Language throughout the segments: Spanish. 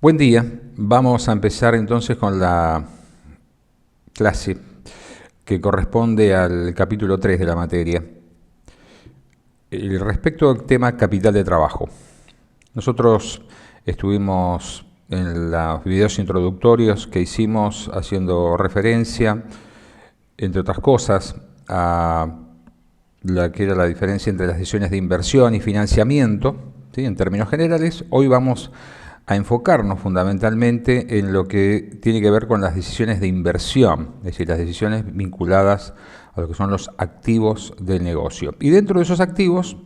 Buen día, vamos a empezar entonces con la clase que corresponde al capítulo 3 de la materia. Respecto al tema capital de trabajo. Nosotros estuvimos en los videos introductorios que hicimos haciendo referencia, entre otras cosas, a la que era la diferencia entre las decisiones de inversión y financiamiento, ¿sí? En términos generales. Hoy vamos a enfocarnos fundamentalmente en lo que tiene que ver con las decisiones de inversión, es decir, las decisiones vinculadas a lo que son los activos del negocio. Y dentro de esos activos,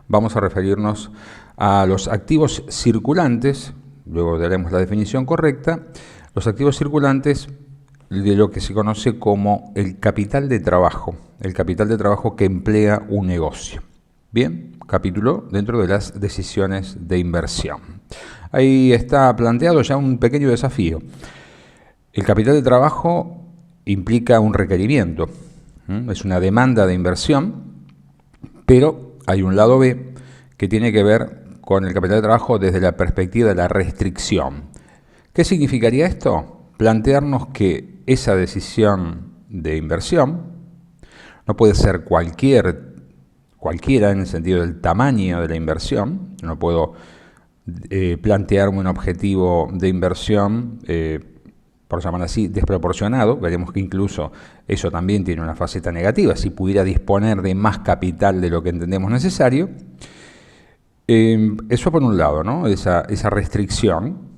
vamos a referirnos a los activos circulantes, luego daremos la definición correcta, los activos circulantes de lo que se conoce como el capital de trabajo que emplea un negocio. Bien, capítulo dentro de las decisiones de inversión. Ahí está planteado ya un pequeño desafío. El capital de trabajo implica un requerimiento, es una demanda de inversión, pero hay un lado B que tiene que ver con el capital de trabajo desde la perspectiva de la restricción. ¿Qué significaría esto? Plantearnos que esa decisión de inversión no puede ser cualquiera en el sentido del tamaño de la inversión. No puedo plantearme un objetivo de inversión, por llamarlo así, desproporcionado. Veremos que incluso eso también tiene una faceta negativa. Si pudiera disponer de más capital de lo que entendemos necesario, eso por un lado, ¿no? Esa restricción.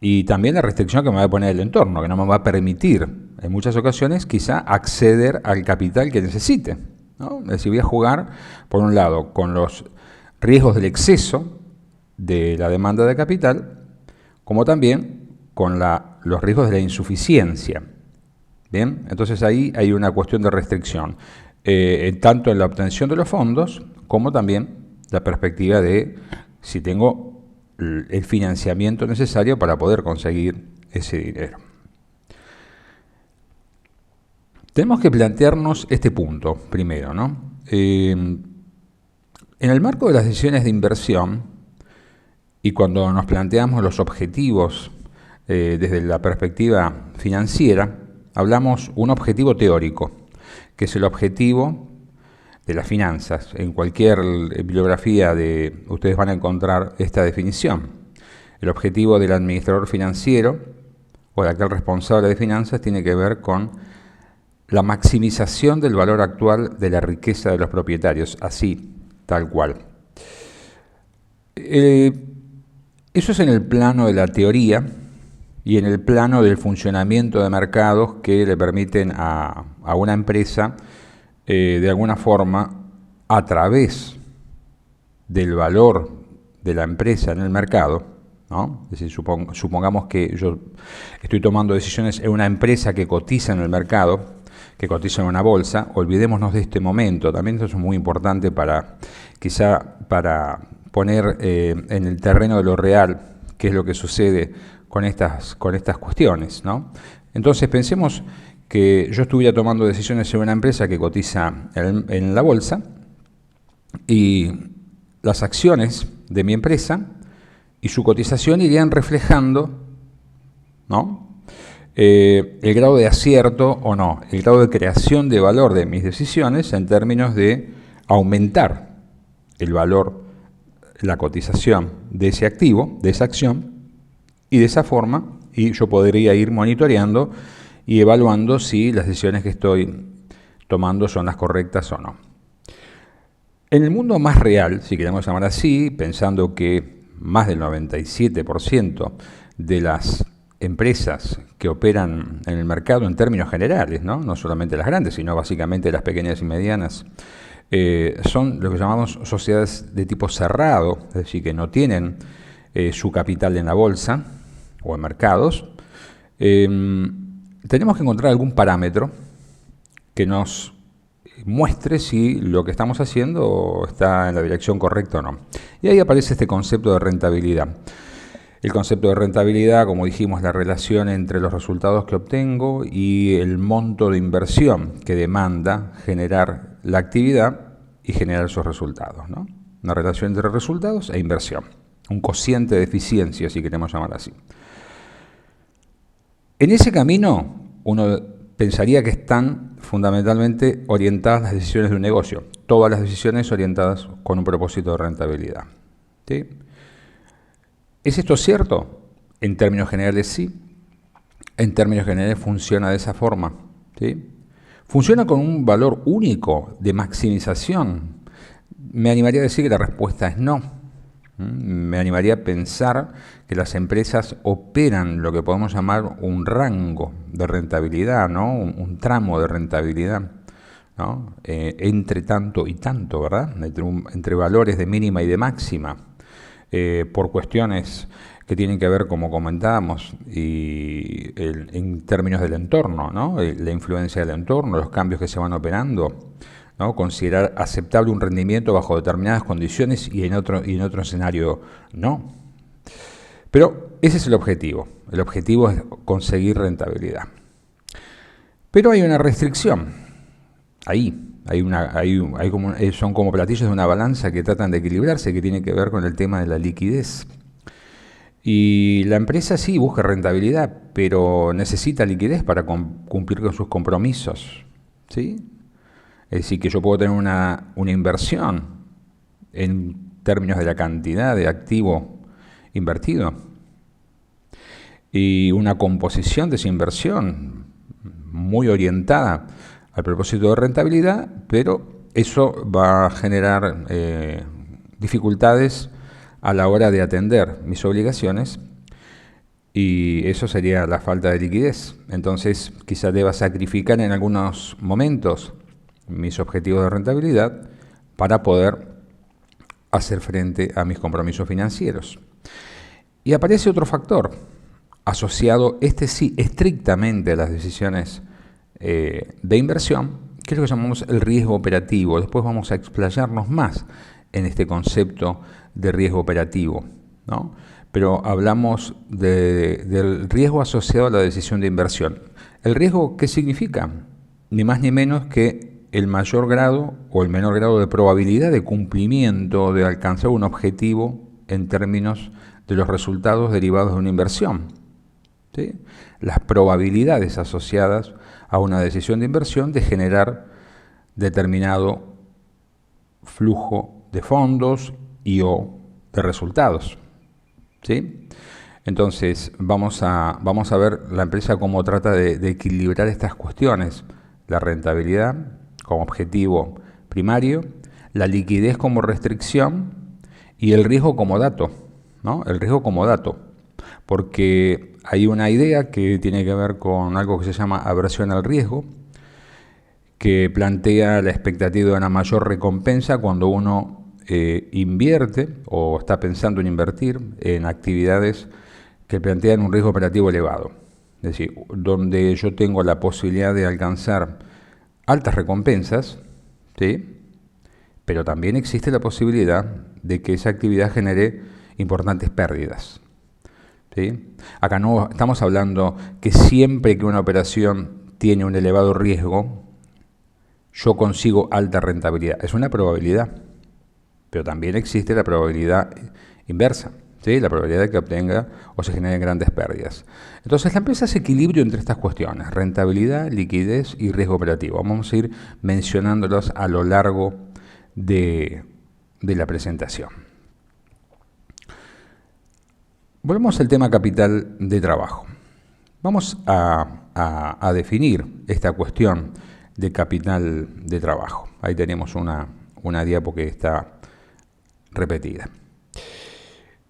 Y también la restricción que me va a poner el entorno, que no me va a permitir, en muchas ocasiones, quizá acceder al capital que necesite, ¿no? Es decir, voy a jugar, por un lado, con los riesgos del exceso de la demanda de capital, como también con los riesgos de la insuficiencia. Bien, entonces ahí hay una cuestión de restricción, tanto en la obtención de los fondos, como también la perspectiva de si tengo el financiamiento necesario para poder conseguir ese dinero. Tenemos que plantearnos este punto primero, ¿no? En el marco de las decisiones de inversión y cuando nos planteamos los objetivos desde la perspectiva financiera, hablamos un objetivo teórico, que es el objetivo de las finanzas. En cualquier bibliografía ustedes van a encontrar esta definición. El objetivo del administrador financiero o de aquel responsable de finanzas tiene que ver con la maximización del valor actual de la riqueza de los propietarios, así, tal cual. Eso es en el plano de la teoría y en el plano del funcionamiento de mercados que le permiten a una empresa de alguna forma, a través del valor de la empresa en el mercado, ¿no? Es decir, supongamos que yo estoy tomando decisiones en una empresa que cotiza en el mercado, que cotiza en una bolsa. Olvidémonos de este momento, también esto es muy importante quizá para poner en el terreno de lo real qué es lo que sucede con estas cuestiones, ¿no? Entonces pensemos que yo estuviera tomando decisiones en una empresa que cotiza en la bolsa y las acciones de mi empresa y su cotización irían reflejando, ¿no? El grado de acierto o no, el grado de creación de valor de mis decisiones en términos de aumentar el valor, la cotización de ese activo, de esa acción, y de esa forma yo podría ir monitoreando y evaluando si las decisiones que estoy tomando son las correctas o no. En el mundo más real, si queremos llamar así, pensando que más del 97% de las empresas que operan en el mercado en términos generales, no solamente las grandes, sino básicamente las pequeñas y medianas, son lo que llamamos sociedades de tipo cerrado, es decir, que no tienen su capital en la bolsa o en mercados. Tenemos que encontrar algún parámetro que nos muestre si lo que estamos haciendo está en la dirección correcta o no. Y ahí aparece este concepto de rentabilidad. El concepto de rentabilidad, como dijimos, la relación entre los resultados que obtengo y el monto de inversión que demanda generar la actividad y generar esos resultados, ¿no? Una relación entre resultados e inversión. un cociente de eficiencia, si queremos llamar así. En ese camino, uno pensaría que están fundamentalmente orientadas las decisiones de un negocio, todas las decisiones orientadas con un propósito de rentabilidad. ¿Sí? ¿Es esto cierto? En términos generales sí. En términos generales funciona de esa forma. ¿Sí? ¿Funciona con un valor único de maximización? Me animaría a decir que la respuesta es no. Me animaría a pensar que las empresas operan lo que podemos llamar un rango de rentabilidad, ¿no? Un tramo de rentabilidad, ¿no? Entre tanto y tanto, ¿verdad? Entre valores de mínima y de máxima, por cuestiones que tienen que ver, como comentábamos, en términos del entorno, ¿no? La influencia del entorno, los cambios que se van operando, ¿no? Considerar aceptable un rendimiento bajo determinadas condiciones y en otro escenario no. Pero ese es el objetivo. El objetivo es conseguir rentabilidad. Pero hay una restricción. Son como platillos de una balanza que tratan de equilibrarse, que tiene que ver con el tema de la liquidez. Y la empresa sí busca rentabilidad, pero necesita liquidez para cumplir con sus compromisos, ¿sí? Es decir, que yo puedo tener una inversión en términos de la cantidad de activo invertido y una composición de esa inversión muy orientada al propósito de rentabilidad, pero eso va a generar dificultades a la hora de atender mis obligaciones y eso sería la falta de liquidez. Entonces quizá deba sacrificar en algunos momentos mis objetivos de rentabilidad para poder hacer frente a mis compromisos financieros. Y aparece otro factor asociado, sí, estrictamente a las decisiones de inversión, que es lo que llamamos el riesgo operativo. Después vamos a explayarnos más en este concepto de riesgo operativo, ¿no? Pero hablamos del riesgo asociado a la decisión de inversión. ¿El riesgo qué significa? Ni más ni menos que el mayor grado o el menor grado de probabilidad de cumplimiento de alcanzar un objetivo en términos de los resultados derivados de una inversión, ¿sí? Las probabilidades asociadas a una decisión de inversión de generar determinado flujo de fondos y o de resultados, ¿sí? Entonces vamos a ver la empresa cómo trata de equilibrar estas cuestiones, la rentabilidad como objetivo primario, la liquidez como restricción y el riesgo como dato, ¿no? El riesgo como dato, porque hay una idea que tiene que ver con algo que se llama aversión al riesgo, que plantea la expectativa de una mayor recompensa cuando uno invierte o está pensando en invertir en actividades que plantean un riesgo operativo elevado. Es decir, donde yo tengo la posibilidad de alcanzar altas recompensas, ¿sí? Pero también existe la posibilidad de que esa actividad genere importantes pérdidas, ¿sí? Acá no estamos hablando que siempre que una operación tiene un elevado riesgo, yo consigo alta rentabilidad. Es una probabilidad, pero también existe la probabilidad inversa, ¿sí? La probabilidad de que obtenga o se generen grandes pérdidas. Entonces la empresa hace equilibrio entre estas cuestiones, rentabilidad, liquidez y riesgo operativo. Vamos a ir mencionándolos a lo largo de la presentación. Volvemos al tema capital de trabajo. Vamos a definir esta cuestión de capital de trabajo. Ahí tenemos una diapo que está repetida.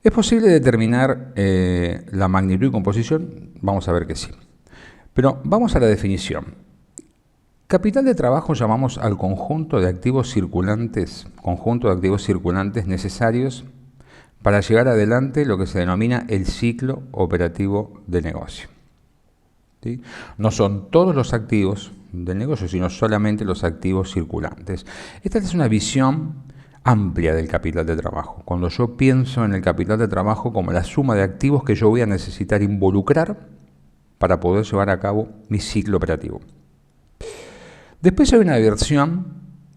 ¿Es posible determinar la magnitud y composición? Vamos a ver que sí. Pero vamos a la definición. Capital de trabajo llamamos al conjunto de activos circulantes necesarios para llevar adelante lo que se denomina el ciclo operativo de negocio, ¿sí? No son todos los activos del negocio, sino solamente los activos circulantes. Esta es una visión amplia del capital de trabajo. Cuando yo pienso en el capital de trabajo como la suma de activos que yo voy a necesitar involucrar para poder llevar a cabo mi ciclo operativo. Después hay una versión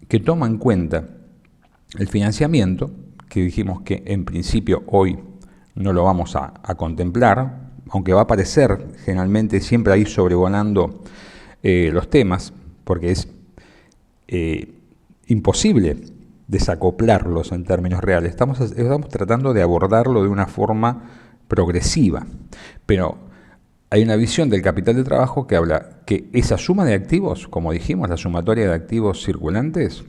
que toma en cuenta el financiamiento, que dijimos que en principio hoy no lo vamos a contemplar, aunque va a aparecer generalmente siempre ahí sobrevolando los temas, porque es imposible desacoplarlos en términos reales. Estamos tratando de abordarlo de una forma progresiva, pero hay una visión del capital de trabajo que habla que esa suma de activos, como dijimos, la sumatoria de activos circulantes,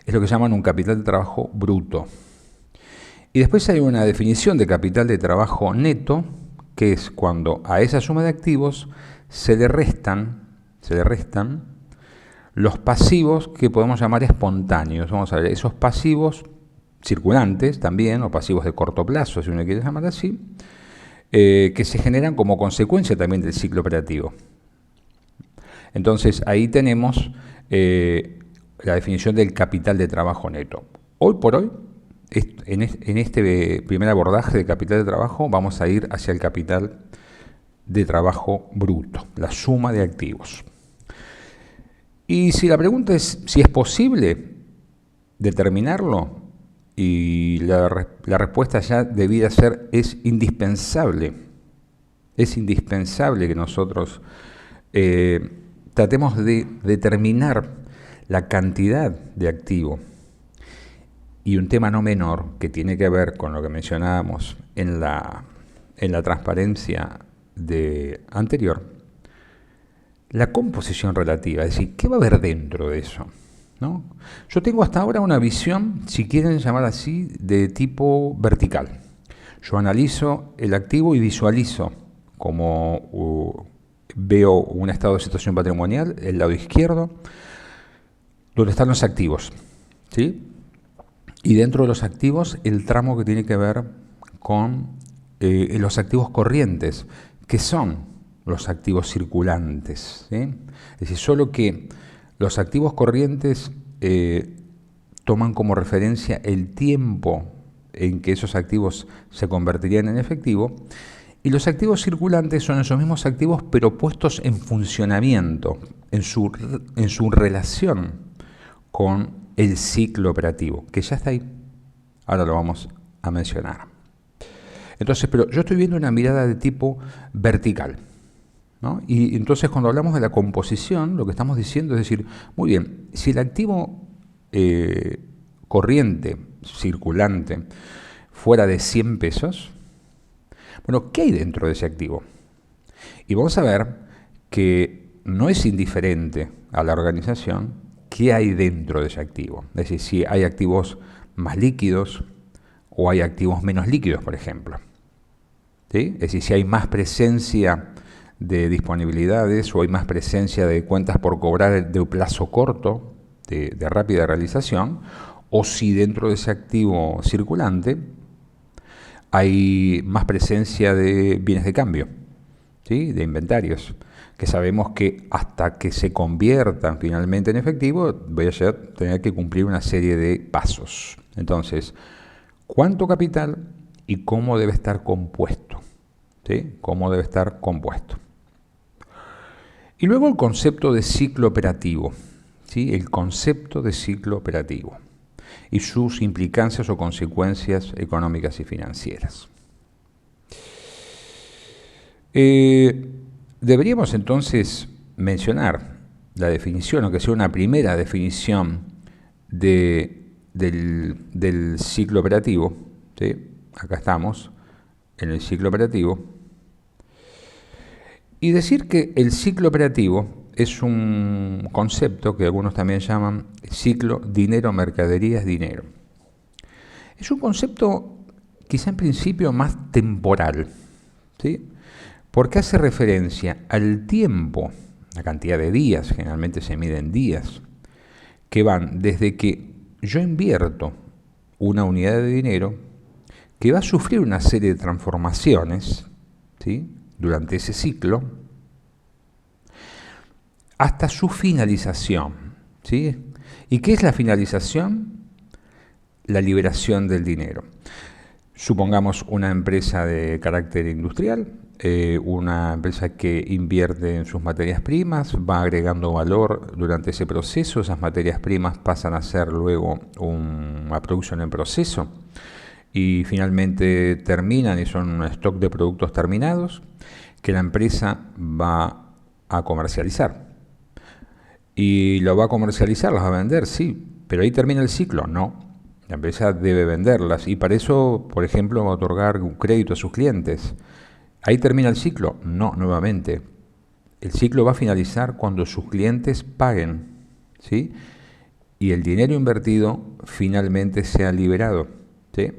es lo que llaman un capital de trabajo bruto. Y después hay una definición de capital de trabajo neto, que es cuando a esa suma de activos se le restan los pasivos que podemos llamar espontáneos. Vamos a ver, esos pasivos circulantes también, o pasivos de corto plazo, si uno quiere llamar así, que se generan como consecuencia también del ciclo operativo. Entonces, ahí tenemos la definición del capital de trabajo neto. Hoy por hoy, en este primer abordaje de capital de trabajo, vamos a ir hacia el capital de trabajo bruto, la suma de activos. Y si la pregunta es si es posible determinarlo, y la respuesta ya debiera ser es indispensable. Es indispensable que nosotros tratemos de determinar la cantidad de activo. Y un tema no menor que tiene que ver con lo que mencionábamos en la transparencia anterior, la composición relativa, es decir, ¿qué va a haber dentro de eso? ¿No? Yo tengo hasta ahora una visión, si quieren llamar así, de tipo vertical. Yo analizo el activo y visualizo como veo un estado de situación patrimonial, el lado izquierdo, donde están los activos, ¿sí? Y dentro de los activos, el tramo que tiene que ver con los activos corrientes, que son los activos circulantes, ¿sí? Es decir, solo que los activos corrientes toman como referencia el tiempo en que esos activos se convertirían en efectivo, y los activos circulantes son esos mismos activos pero puestos en funcionamiento, en su relación con el ciclo operativo, que ya está ahí. Ahora lo vamos a mencionar. Entonces, pero yo estoy viendo una mirada de tipo vertical, ¿no? Y entonces cuando hablamos de la composición, lo que estamos diciendo es decir, muy bien, si el activo corriente, circulante, fuera de 100 pesos, bueno, ¿qué hay dentro de ese activo? Y vamos a ver que no es indiferente a la organización qué hay dentro de ese activo. Es decir, si hay activos más líquidos o hay activos menos líquidos, por ejemplo. ¿Sí? Es decir, si hay más presencia de disponibilidades o hay más presencia de cuentas por cobrar de plazo corto, de rápida realización, o si dentro de ese activo circulante hay más presencia de bienes de cambio, ¿sí? De inventarios, que sabemos que hasta que se conviertan finalmente en efectivo voy a tener que cumplir una serie de pasos. Entonces, ¿cuánto capital y cómo debe estar compuesto? ¿Sí? ¿Cómo debe estar compuesto? Y luego el concepto de ciclo operativo, ¿sí? El concepto de ciclo operativo y sus implicancias o consecuencias económicas y financieras. Deberíamos entonces mencionar la definición, o que sea una primera definición del ciclo operativo, ¿sí? Acá estamos, en el ciclo operativo, y decir que el ciclo operativo es un concepto que algunos también llaman ciclo dinero, mercaderías, dinero. Es un concepto quizá en principio más temporal, ¿sí? Porque hace referencia al tiempo, la cantidad de días, generalmente se mide en días, que van desde que yo invierto una unidad de dinero, que va a sufrir una serie de transformaciones, ¿sí? Durante ese ciclo, hasta su finalización, ¿sí? ¿Y qué es la finalización? La liberación del dinero. Supongamos una empresa de carácter industrial, una empresa que invierte en sus materias primas, va agregando valor durante ese proceso, esas materias primas pasan a ser luego una producción en proceso, y finalmente terminan y son un stock de productos terminados que la empresa va a comercializar. ¿Y lo va a comercializar, las va a vender? Sí, pero ahí termina el ciclo. No, la empresa debe venderlas y para eso, por ejemplo, va a otorgar un crédito a sus clientes. ¿Ahí termina el ciclo? No, nuevamente. El ciclo va a finalizar cuando sus clientes paguen, ¿sí? Y el dinero invertido finalmente sea liberado, ¿sí?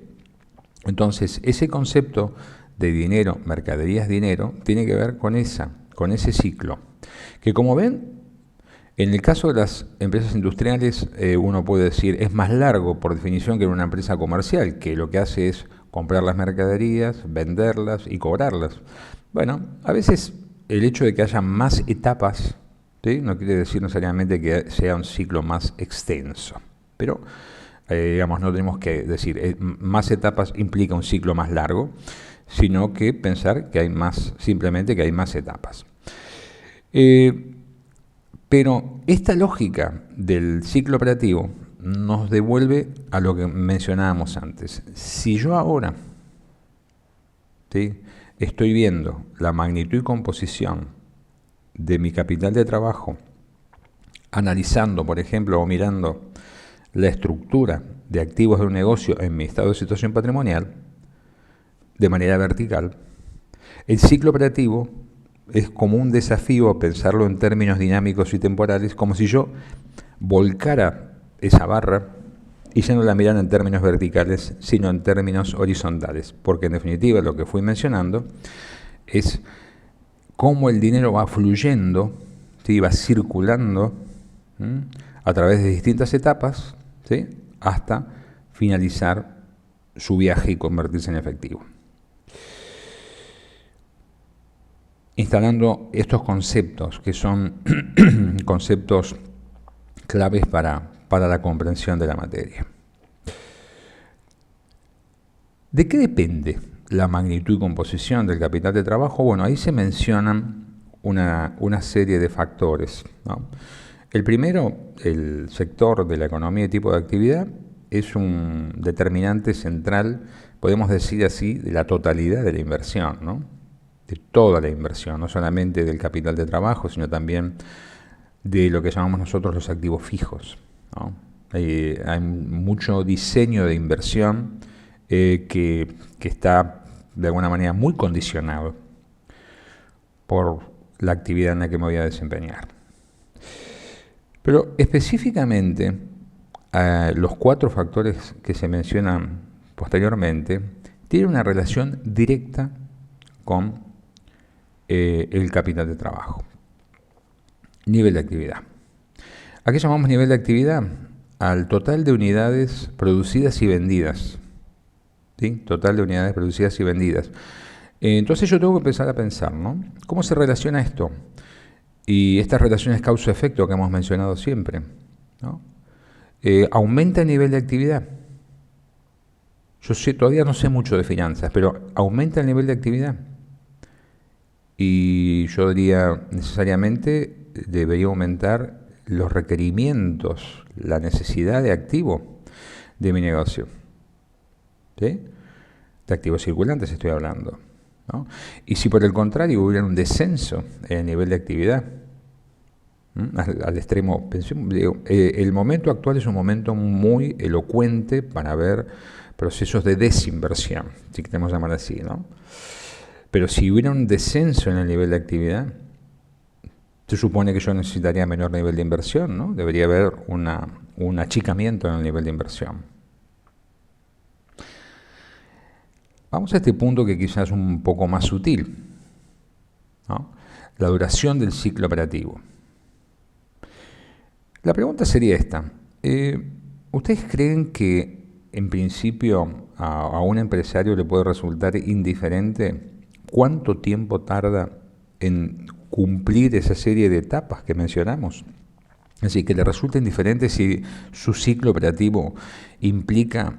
Entonces, ese concepto de dinero, mercaderías dinero, tiene que ver con ese ciclo. Que como ven, en el caso de las empresas industriales, uno puede decir, es más largo por definición que en una empresa comercial, que lo que hace es comprar las mercaderías, venderlas y cobrarlas. Bueno, a veces el hecho de que haya más etapas, ¿sí?, no quiere decir necesariamente que sea un ciclo más extenso, pero digamos, no tenemos que decir más etapas implica un ciclo más largo, sino que pensar que hay más, simplemente que hay más etapas. Pero esta lógica del ciclo operativo nos devuelve a lo que mencionábamos antes. Si yo ahora, ¿sí?, estoy viendo la magnitud y composición de mi capital de trabajo, analizando, por ejemplo, o mirando la estructura de activos de un negocio en mi estado de situación patrimonial, de manera vertical, el ciclo operativo es como un desafío pensarlo en términos dinámicos y temporales, como si yo volcara esa barra y ya no la mirara en términos verticales, sino en términos horizontales, porque en definitiva lo que fui mencionando es cómo el dinero va fluyendo, ¿sí?, va circulando a través de distintas etapas, ¿sí?, hasta finalizar su viaje y convertirse en efectivo. Instalando estos conceptos, que son conceptos claves para la comprensión de la materia. ¿De qué depende la magnitud y composición del capital de trabajo? Bueno, ahí se mencionan una serie de factores, ¿no? El primero, el sector de la economía y tipo de actividad, es un determinante central, podemos decir así, de la totalidad de la inversión, ¿no?, de toda la inversión, no solamente del capital de trabajo, sino también de lo que llamamos nosotros los activos fijos, ¿no? Hay mucho diseño de inversión que está de alguna manera muy condicionado por la actividad en la que me voy a desempeñar. Pero específicamente, los 4 factores que se mencionan posteriormente tienen una relación directa con el capital de trabajo. Nivel de actividad. ¿A qué llamamos nivel de actividad? Al total de unidades producidas y vendidas, ¿sí? Total de unidades producidas y vendidas. Entonces yo tengo que empezar a pensar, ¿no?, ¿cómo se relaciona esto? Y estas relaciones causa-efecto que hemos mencionado siempre, ¿no? ¿Aumenta el nivel de actividad? Yo todavía no sé mucho de finanzas, pero ¿aumenta el nivel de actividad? Y yo diría, necesariamente debería aumentar los requerimientos, la necesidad de activo de mi negocio, ¿sí?, de activos circulantes estoy hablando, ¿no? Y si por el contrario hubiera un descenso en el nivel de actividad, al extremo, el momento actual es un momento muy elocuente para ver procesos de desinversión, si queremos llamar así, ¿no? Pero si hubiera un descenso en el nivel de actividad, se supone que yo necesitaría menor nivel de inversión, ¿no? Debería haber un achicamiento en el nivel de inversión. Vamos a este punto que quizás es un poco más sutil, ¿no? La duración del ciclo operativo. La pregunta sería esta. ¿Ustedes creen que en principio a un empresario le puede resultar indiferente cuánto tiempo tarda en cumplir esa serie de etapas que mencionamos? Así que le resulta indiferente si su ciclo operativo implica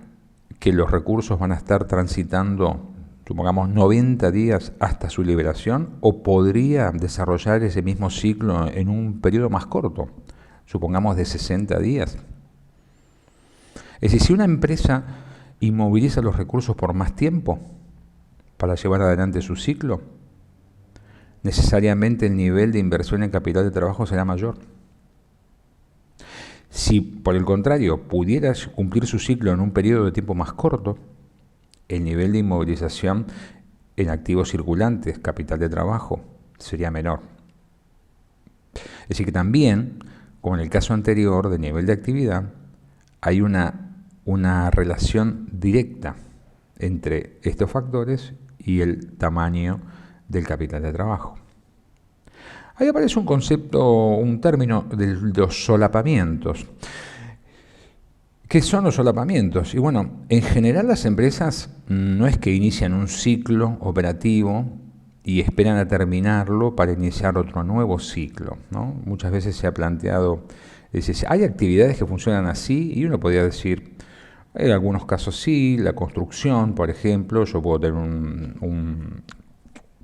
que los recursos van a estar transitando, supongamos, 90 días hasta su liberación, o podría desarrollar ese mismo ciclo en un periodo más corto, supongamos de 60 días. Es decir, si una empresa inmoviliza los recursos por más tiempo para llevar adelante su ciclo, necesariamente el nivel de inversión en capital de trabajo será mayor. Si, por el contrario, pudiera cumplir su ciclo en un periodo de tiempo más corto, el nivel de inmovilización en activos circulantes, capital de trabajo, sería menor. Es decir, que también, como en el caso anterior de nivel de actividad, hay una relación directa entre estos factores y el tamaño del capital de trabajo. Ahí aparece un concepto, un término de los solapamientos. ¿Qué son los solapamientos? Y bueno, en general las empresas no es que inician un ciclo operativo y esperan a terminarlo para iniciar otro nuevo ciclo, ¿no? Muchas veces se ha planteado, hay actividades que funcionan así y uno podría decir, en algunos casos sí, la construcción, por ejemplo, yo puedo tener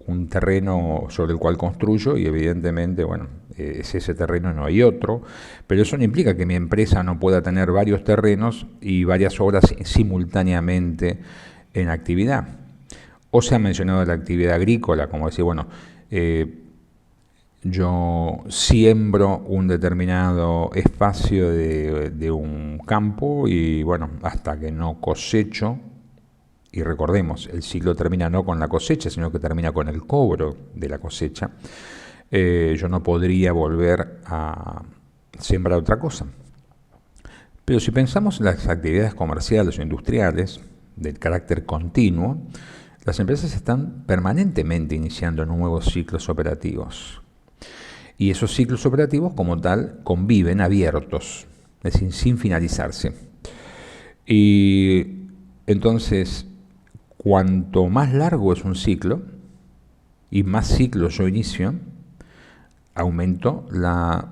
un terreno sobre el cual construyo y evidentemente, bueno, es ese terreno, no hay otro, pero eso no implica que mi empresa no pueda tener varios terrenos y varias obras simultáneamente en actividad. O se ha mencionado la actividad agrícola, como decir, bueno, yo siembro un determinado espacio de un campo y bueno, hasta que no cosecho, y recordemos, el ciclo termina no con la cosecha, sino que termina con el cobro de la cosecha, yo no podría volver a sembrar otra cosa. Pero si pensamos en las actividades comerciales o industriales del carácter continuo, las empresas están permanentemente iniciando nuevos ciclos operativos. Y esos ciclos operativos, como tal, conviven abiertos, es decir, sin finalizarse. Y entonces, cuanto más largo es un ciclo y más ciclos yo inicio, aumento la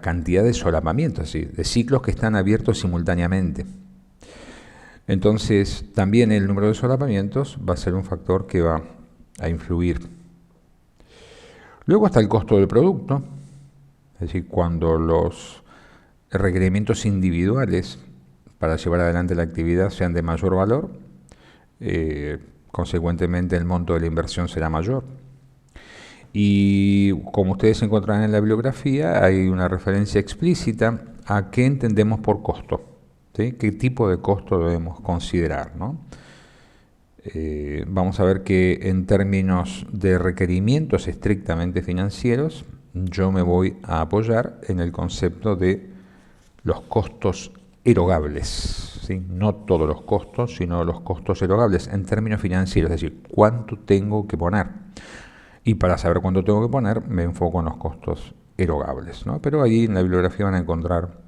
cantidad de solapamientos, de ciclos que están abiertos simultáneamente. Entonces, también el número de solapamientos va a ser un factor que va a influir. Luego está el costo del producto, es decir, cuando los requerimientos individuales para llevar adelante la actividad sean de mayor valor, consecuentemente el monto de la inversión será mayor. Y como ustedes encontrarán en la bibliografía, hay una referencia explícita a qué entendemos por costo, ¿sí? ¿Qué tipo de costo debemos considerar, ¿no? Vamos a ver que en términos de requerimientos estrictamente financieros, yo me voy a apoyar en el concepto de los costos erogables, ¿sí? No todos los costos, sino los costos erogables en términos financieros, es decir, cuánto tengo que poner. Y para saber cuánto tengo que poner, me enfoco en los costos erogables, ¿no? Pero ahí en la bibliografía van a encontrar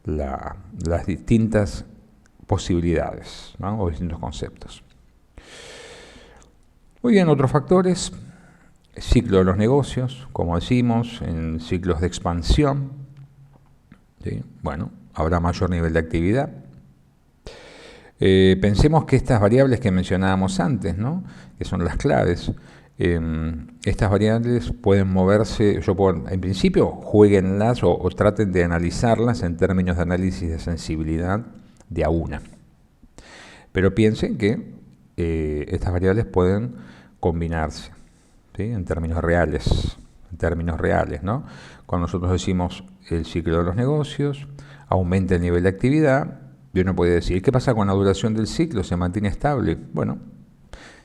las distintas posibilidades, ¿no? O distintos conceptos. Muy bien, otros factores, el ciclo de los negocios, como decimos, en ciclos de expansión, ¿sí? Bueno, habrá mayor nivel de actividad. Pensemos que estas variables que mencionábamos antes, ¿no? Que son las claves, estas variables pueden moverse, en principio jueguenlas o traten de analizarlas en términos de análisis de sensibilidad de a una. Pero piensen que estas variables pueden combinarse, ¿sí? En términos reales, ¿no? Cuando nosotros decimos el ciclo de los negocios, aumenta el nivel de actividad, y uno puede decir, ¿qué pasa con la duración del ciclo? ¿Se mantiene estable? Bueno,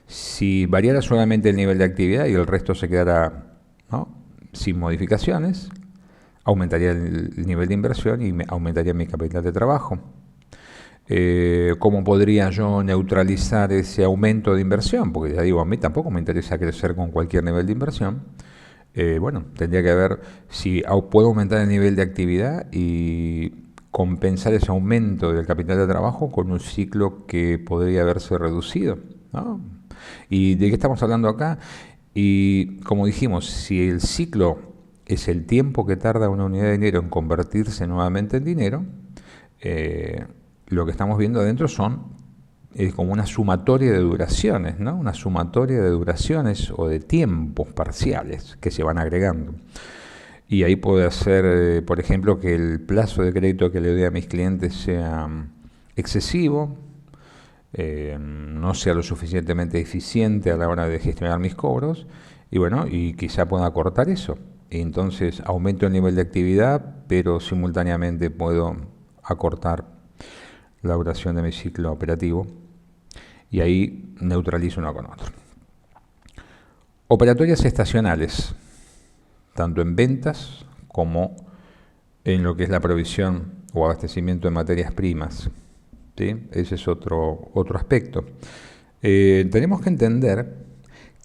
si variara solamente el nivel de actividad y el resto se quedara, ¿no?, sin modificaciones, aumentaría el nivel de inversión y aumentaría mi capital de trabajo. ¿Cómo podría yo neutralizar ese aumento de inversión? Porque ya digo, a mí tampoco me interesa crecer con cualquier nivel de inversión. Bueno, tendría que ver si puedo aumentar el nivel de actividad y compensar ese aumento del capital de trabajo con un ciclo que podría haberse reducido, ¿no? ¿Y de qué estamos hablando acá? Y como dijimos, si el ciclo es el tiempo que tarda una unidad de dinero en convertirse nuevamente en dinero, lo que estamos viendo adentro es como una sumatoria de duraciones, ¿no? Una sumatoria de duraciones o de tiempos parciales que se van agregando. Y ahí puede ser, por ejemplo, que el plazo de crédito que le doy a mis clientes sea excesivo, no sea lo suficientemente eficiente a la hora de gestionar mis cobros, y bueno, y quizá pueda cortar eso. Y entonces aumento el nivel de actividad, pero simultáneamente puedo acortar la duración de mi ciclo operativo, y ahí neutralizo uno con otro. Operatorias estacionales, tanto en ventas como en lo que es la provisión o abastecimiento de materias primas. ¿Sí? Ese es otro aspecto. Tenemos que entender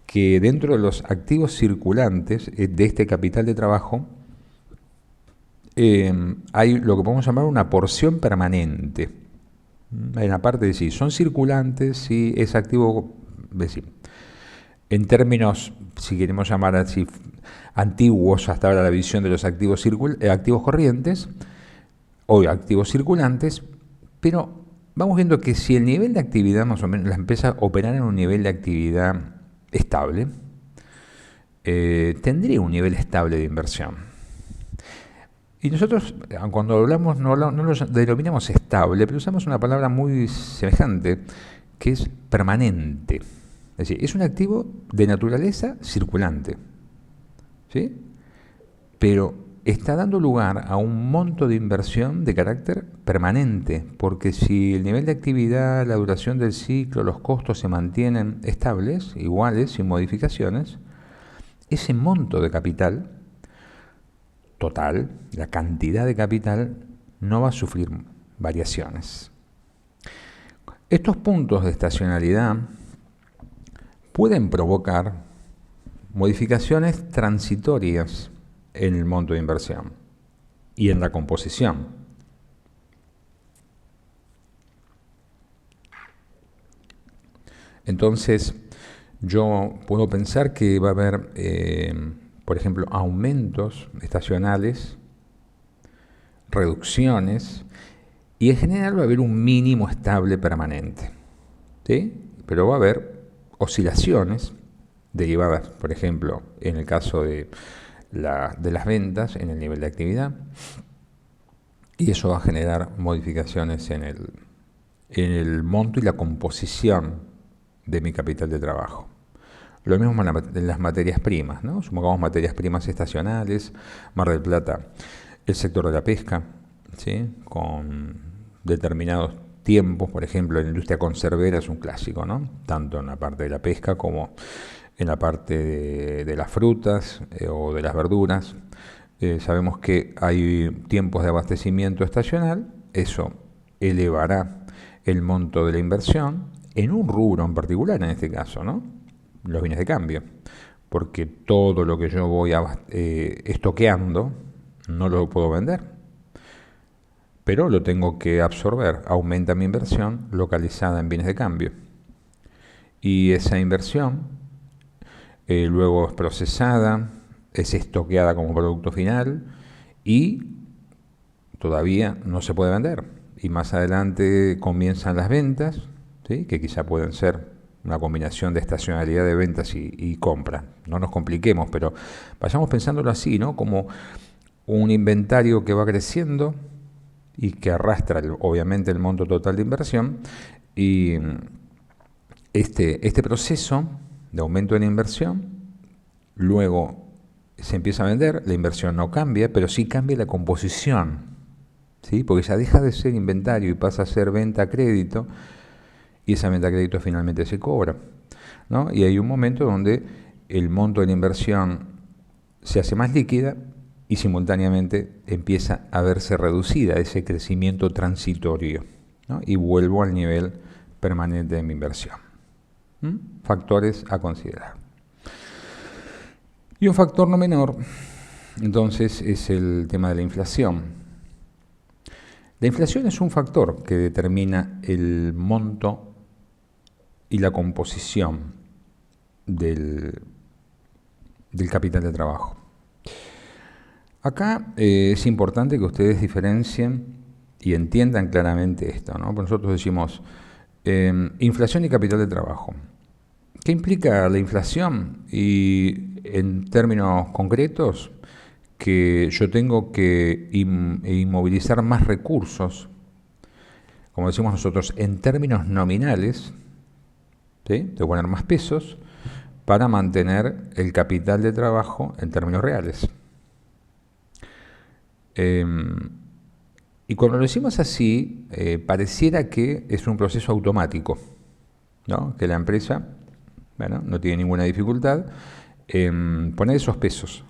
que dentro de los activos circulantes de este capital de trabajo hay lo que podemos llamar una porción permanente. Hay una parte de sí, son circulantes, sí, es activo, es decir, en términos, si queremos llamar así, antiguos, hasta ahora la visión de los activos corrientes o activos circulantes, pero vamos viendo que si el nivel de actividad más o menos, la empresa operar en un nivel de actividad estable, tendría un nivel estable de inversión. Y nosotros, cuando hablamos, no lo denominamos estable, pero usamos una palabra muy semejante, que es permanente. Es decir, es un activo de naturaleza circulante, ¿sí? Pero está dando lugar a un monto de inversión de carácter permanente, porque si el nivel de actividad, la duración del ciclo, los costos se mantienen estables, iguales, sin modificaciones, ese monto de capital total, la cantidad de capital, no va a sufrir variaciones. Estos puntos de estacionalidad pueden provocar modificaciones transitorias en el monto de inversión y en la composición. Entonces, yo puedo pensar que va a haber, por ejemplo, aumentos estacionales, reducciones, y en general va a haber un mínimo estable permanente, ¿sí? Pero va a haber oscilaciones derivadas, por ejemplo, en el caso de las ventas, en el nivel de actividad, y eso va a generar modificaciones en el monto y la composición de mi capital de trabajo. Lo mismo en las materias primas, ¿no? Supongamos materias primas estacionales, Mar del Plata, el sector de la pesca, ¿sí? Con determinados tiempos, por ejemplo, la industria conservera es un clásico, ¿no? Tanto en la parte de la pesca como en la parte de las frutas o de las verduras. Sabemos que hay tiempos de abastecimiento estacional, eso elevará el monto de la inversión en un rubro en particular, en este caso, ¿no? Los bienes de cambio, porque todo lo que yo voy estoqueando no lo puedo vender, pero lo tengo que absorber. Aumenta mi inversión localizada en bienes de cambio, y esa inversión luego es procesada, es estoqueada como producto final y todavía no se puede vender. Y más adelante comienzan las ventas, ¿sí? Que quizá pueden ser una combinación de estacionalidad de ventas y compra. No nos compliquemos, pero vayamos pensándolo así, ¿no? Como un inventario que va creciendo y que arrastra obviamente el monto total de inversión, y este proceso de aumento de la inversión luego se empieza a vender, la inversión no cambia, pero sí cambia la composición, ¿sí? Porque ya deja de ser inventario y pasa a ser venta a crédito, y esa venta a crédito finalmente se cobra, ¿no? Y hay un momento donde el monto de la inversión se hace más líquida y simultáneamente empieza a verse reducida ese crecimiento transitorio, ¿no? Y vuelvo al nivel permanente de mi inversión. Factores a considerar. Y un factor no menor, entonces, es el tema de la inflación. La inflación es un factor que determina el monto y la composición del capital de trabajo. Acá es importante que ustedes diferencien y entiendan claramente esto, ¿no? Porque nosotros decimos inflación y capital de trabajo. ¿Qué implica la inflación? Y en términos concretos, que yo tengo que inmovilizar más recursos como decimos nosotros, en términos nominales, ¿sí? Tengo que poner más pesos para mantener el capital de trabajo en términos reales. Y cuando lo decimos así, pareciera que es un proceso automático, ¿no? Que la empresa, bueno, no tiene ninguna dificultad en poner esos pesos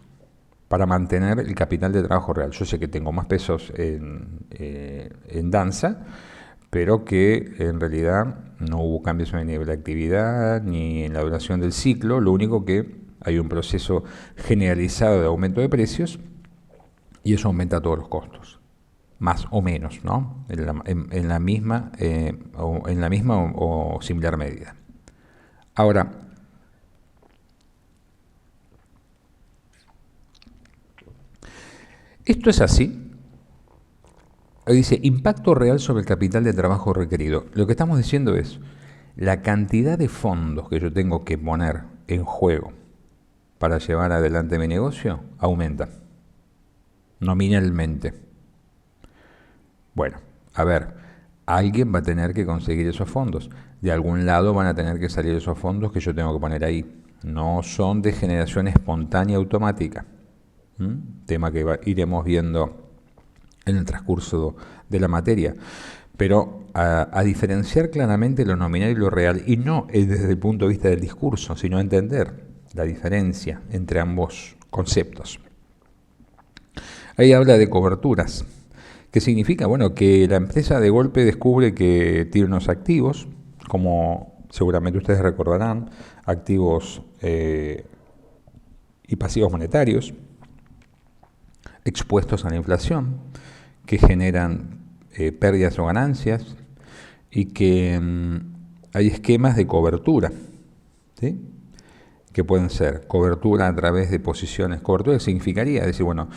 para mantener el capital de trabajo real. Yo sé que tengo más pesos en danza, pero que en realidad no hubo cambios en el nivel de actividad ni en la duración del ciclo. Lo único que hay un proceso generalizado de aumento de precios y eso aumenta todos los costos, más o menos, ¿no? En la misma o similar medida. Ahora, esto es así. Dice, impacto real sobre el capital de trabajo requerido. Lo que estamos diciendo es, la cantidad de fondos que yo tengo que poner en juego para llevar adelante mi negocio aumenta, nominalmente. Bueno, a ver, alguien va a tener que conseguir esos fondos. De algún lado van a tener que salir esos fondos que yo tengo que poner ahí. No son de generación espontánea automática. Tema que iremos viendo en el transcurso de la materia. Pero a diferenciar claramente lo nominal y lo real, y no desde el punto de vista del discurso, sino entender la diferencia entre ambos conceptos. Ahí habla de coberturas. ¿Qué significa? Bueno, que la empresa de golpe descubre que tiene unos activos, como seguramente ustedes recordarán, activos y pasivos monetarios, expuestos a la inflación, que generan pérdidas o ganancias, y que hay esquemas de cobertura, ¿sí? Que pueden ser cobertura a través de posiciones. Cobertura significaría decir, bueno,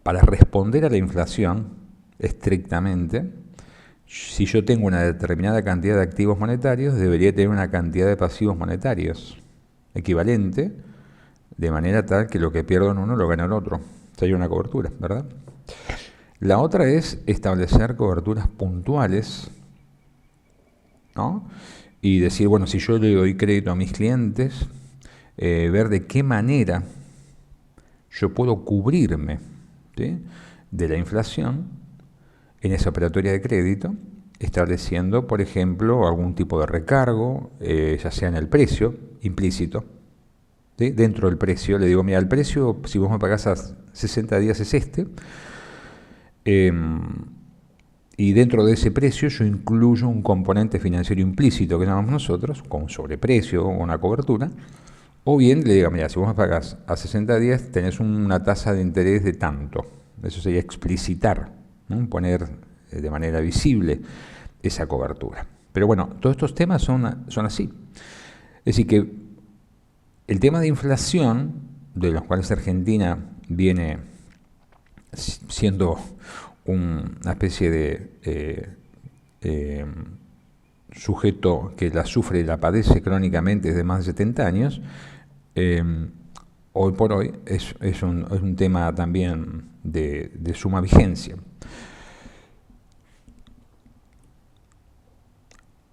para responder a la inflación estrictamente, si yo tengo una determinada cantidad de activos monetarios, debería tener una cantidad de pasivos monetarios equivalente, de manera tal que lo que pierdo en uno lo gana el otro. Sería una cobertura, ¿verdad? La otra es establecer coberturas puntuales, ¿no? Y decir, bueno, si yo le doy crédito a mis clientes, ver de qué manera yo puedo cubrirme, ¿sí?, de la inflación en esa operatoria de crédito, estableciendo, por ejemplo, algún tipo de recargo, ya sea en el precio implícito, ¿sí? Dentro del precio, le digo, mira, el precio, si vos me pagás a 60 días es este, y dentro de ese precio yo incluyo un componente financiero implícito que llamamos nosotros, con sobreprecio o una cobertura, o bien le digo, mira, si vos me pagás a 60 días tenés una tasa de interés de tanto. Eso sería explicitar, ¿no? Poner de manera visible esa cobertura. Pero bueno, todos estos temas son así. Es decir, que el tema de inflación, de los cuales Argentina viene siendo una especie de sujeto que la sufre y la padece crónicamente desde más de 70 años, hoy por hoy es un tema también de suma vigencia.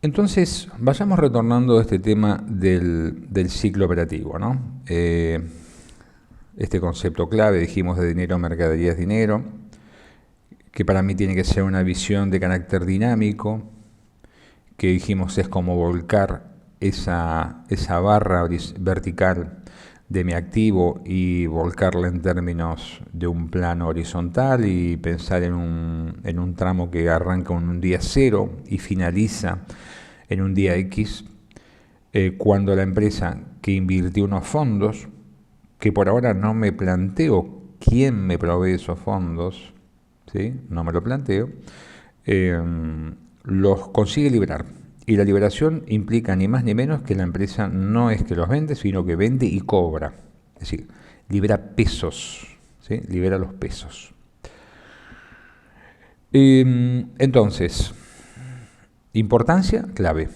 Entonces, vayamos retornando a este tema del ciclo operativo, ¿no? Este concepto clave, dijimos, de dinero, mercadería es dinero, que para mí tiene que ser una visión de carácter dinámico, que dijimos es como volcar esa barra vertical de mi activo y volcarla en términos de un plano horizontal y pensar en un tramo que arranca en un día cero y finaliza en un día X, cuando la empresa que invirtió unos fondos, que por ahora no me planteo quién me provee esos fondos, ¿sí?, no me lo planteo, los consigue liberar. Y la liberación implica ni más ni menos que la empresa no es que los vende, sino que vende y cobra. Es decir, libera pesos, ¿sí?, libera los pesos. Entonces, importancia clave.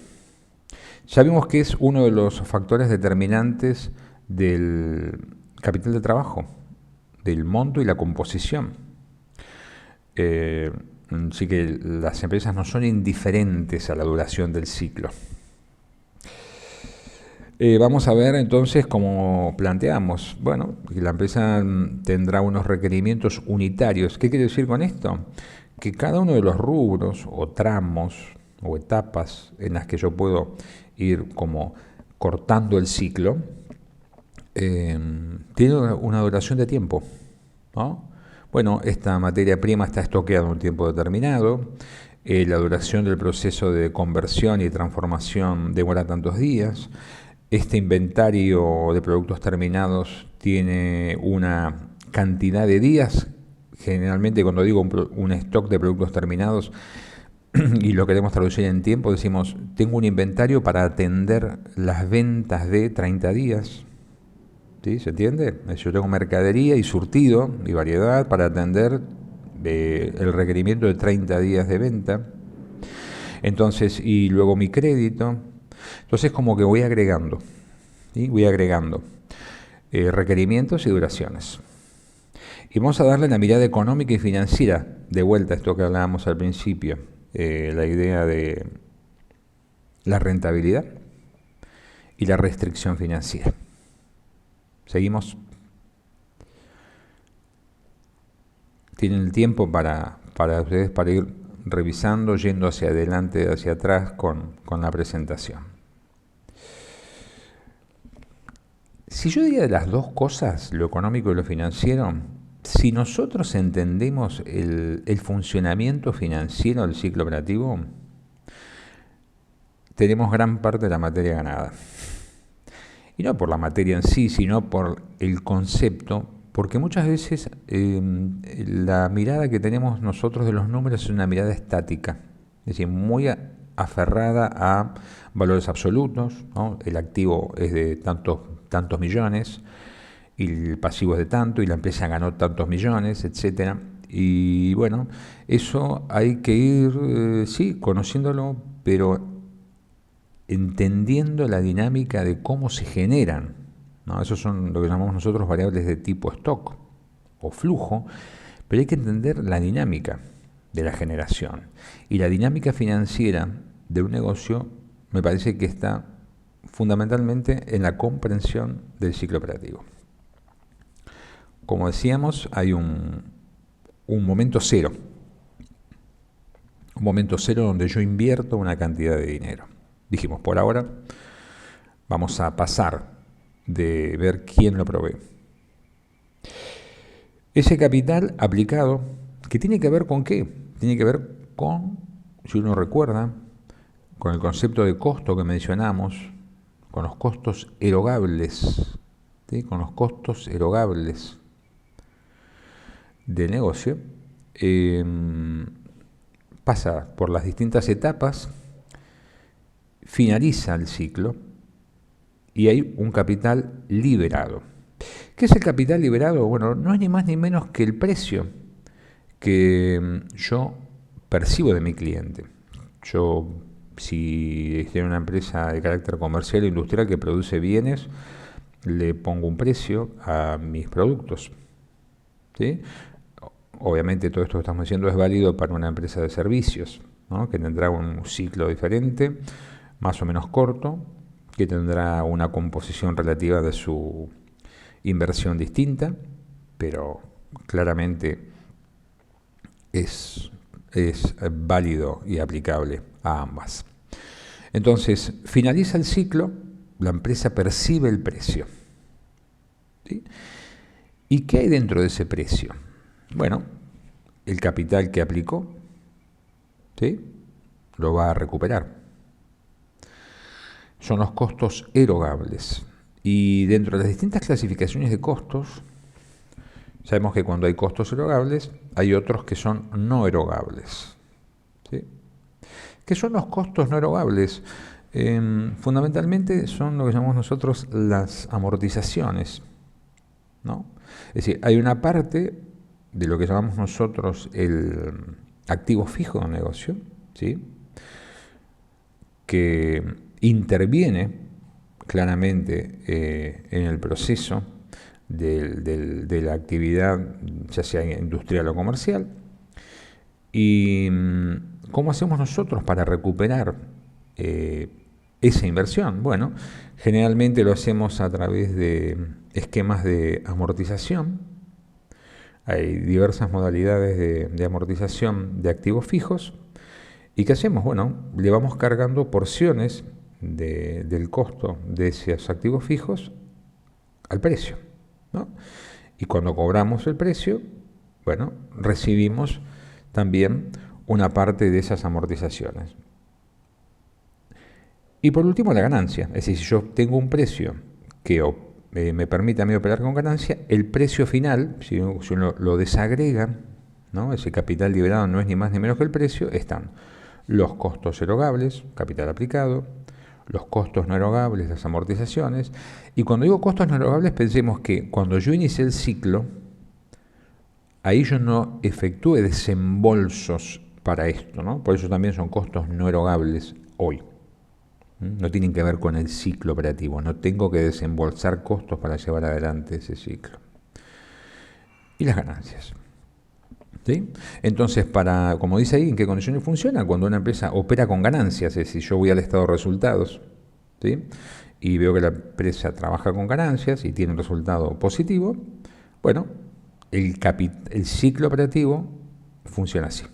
Ya vimos que es uno de los factores determinantes del capital de trabajo, del monto y la composición. Así que las empresas no son indiferentes a la duración del ciclo. Vamos a ver entonces cómo planteamos. Bueno, la empresa tendrá unos requerimientos unitarios. ¿Qué quiere decir con esto? Que cada uno de los rubros o tramos o etapas en las que yo puedo ir como cortando el ciclo, tiene una duración de tiempo, ¿no? Bueno, esta materia prima está estoqueada un tiempo determinado, la duración del proceso de conversión y transformación demora tantos días, este inventario de productos terminados tiene una cantidad de días. Generalmente cuando digo un stock de productos terminados y lo queremos traducir en tiempo, decimos, tengo un inventario para atender las ventas de 30 días. ¿Sí? ¿Se entiende? Yo tengo mercadería y surtido y variedad para atender el requerimiento de 30 días de venta. Entonces, y luego mi crédito. Entonces, como que voy agregando, ¿sí? Voy agregando requerimientos y duraciones. Y vamos a darle la mirada económica y financiera, de vuelta a esto que hablábamos al principio, la idea de la rentabilidad y la restricción financiera. ¿Seguimos? Tienen el tiempo para ustedes para ir revisando, yendo hacia adelante, hacia atrás con la presentación. Si yo diría de las dos cosas, lo económico y lo financiero, si nosotros entendemos el funcionamiento financiero del ciclo operativo, tenemos gran parte de la materia ganada. Y no por la materia en sí, sino por el concepto, porque muchas veces la mirada que tenemos nosotros de los números es una mirada estática, es decir, muy aferrada a valores absolutos, ¿no? El activo es de tantos millones, y el pasivo es de tanto, y la empresa ganó tantos millones, etcétera. Y bueno, eso hay que ir, sí, conociéndolo, pero entendiendo la dinámica de cómo se generan, ¿no? Esos son lo que llamamos nosotros variables de tipo stock o flujo, pero hay que entender la dinámica de la generación. Y la dinámica financiera de un negocio me parece que está fundamentalmente en la comprensión del ciclo operativo. Como decíamos, hay un momento cero. Un momento cero donde yo invierto una cantidad de dinero. Dijimos, por ahora vamos a pasar de ver quién lo provee. Ese capital aplicado, ¿que tiene que ver con qué? Tiene que ver con, si uno recuerda, con el concepto de costo que mencionamos, con los costos erogables, ¿sí? Con los costos erogables del negocio, pasa por las distintas etapas, finaliza el ciclo y hay un capital liberado. ¿Qué es el capital liberado? Bueno, no es ni más ni menos que el precio que yo percibo de mi cliente. Yo, si estoy en una empresa de carácter comercial e industrial que produce bienes, le pongo un precio a mis productos, ¿sí? Obviamente todo esto que estamos diciendo es válido para una empresa de servicios, ¿no? Que tendrá un ciclo diferente, más o menos corto, que tendrá una composición relativa de su inversión distinta, pero claramente es válido y aplicable a ambas. Entonces, finaliza el ciclo, la empresa percibe el precio, ¿sí? ¿Y qué hay dentro de ese precio? Bueno, el capital que aplicó, ¿sí? Lo va a recuperar. Son los costos erogables. Y dentro de las distintas clasificaciones de costos, sabemos que cuando hay costos erogables, hay otros que son no erogables, ¿sí? ¿Qué son los costos no erogables? Fundamentalmente son lo que llamamos nosotros las amortizaciones, ¿no? Es decir, hay una parte de lo que llamamos nosotros el activo fijo de un negocio, ¿sí? Que interviene claramente en el proceso de la actividad, ya sea industrial o comercial, ¿Y cómo hacemos nosotros para recuperar esa inversión? Bueno, generalmente lo hacemos a través de esquemas de amortización. Hay diversas modalidades de amortización de activos fijos. ¿Y qué hacemos? Bueno, le vamos cargando porciones del costo de esos activos fijos al precio, ¿no? Y cuando cobramos el precio, bueno, recibimos también una parte de esas amortizaciones. Y por último, la ganancia. Es decir, si yo tengo un precio que me permite a mí operar con ganancia, el precio final, si uno lo desagrega, ¿no? Ese capital liberado no es ni más ni menos que el precio, están los costos erogables, capital aplicado, los costos no erogables, las amortizaciones. Y cuando digo costos no erogables, pensemos que cuando yo inicié el ciclo, ahí yo no efectúe desembolsos para esto, ¿no? Por eso también son costos no erogables hoy. No tienen que ver con el ciclo operativo, no tengo que desembolsar costos para llevar adelante ese ciclo. Y las ganancias. ¿Sí? Entonces, como dice ahí, ¿en qué condiciones funciona? Cuando una empresa opera con ganancias, es decir, yo voy al estado de resultados, ¿sí? Y veo que la empresa trabaja con ganancias y tiene un resultado positivo, bueno, el ciclo operativo funciona así.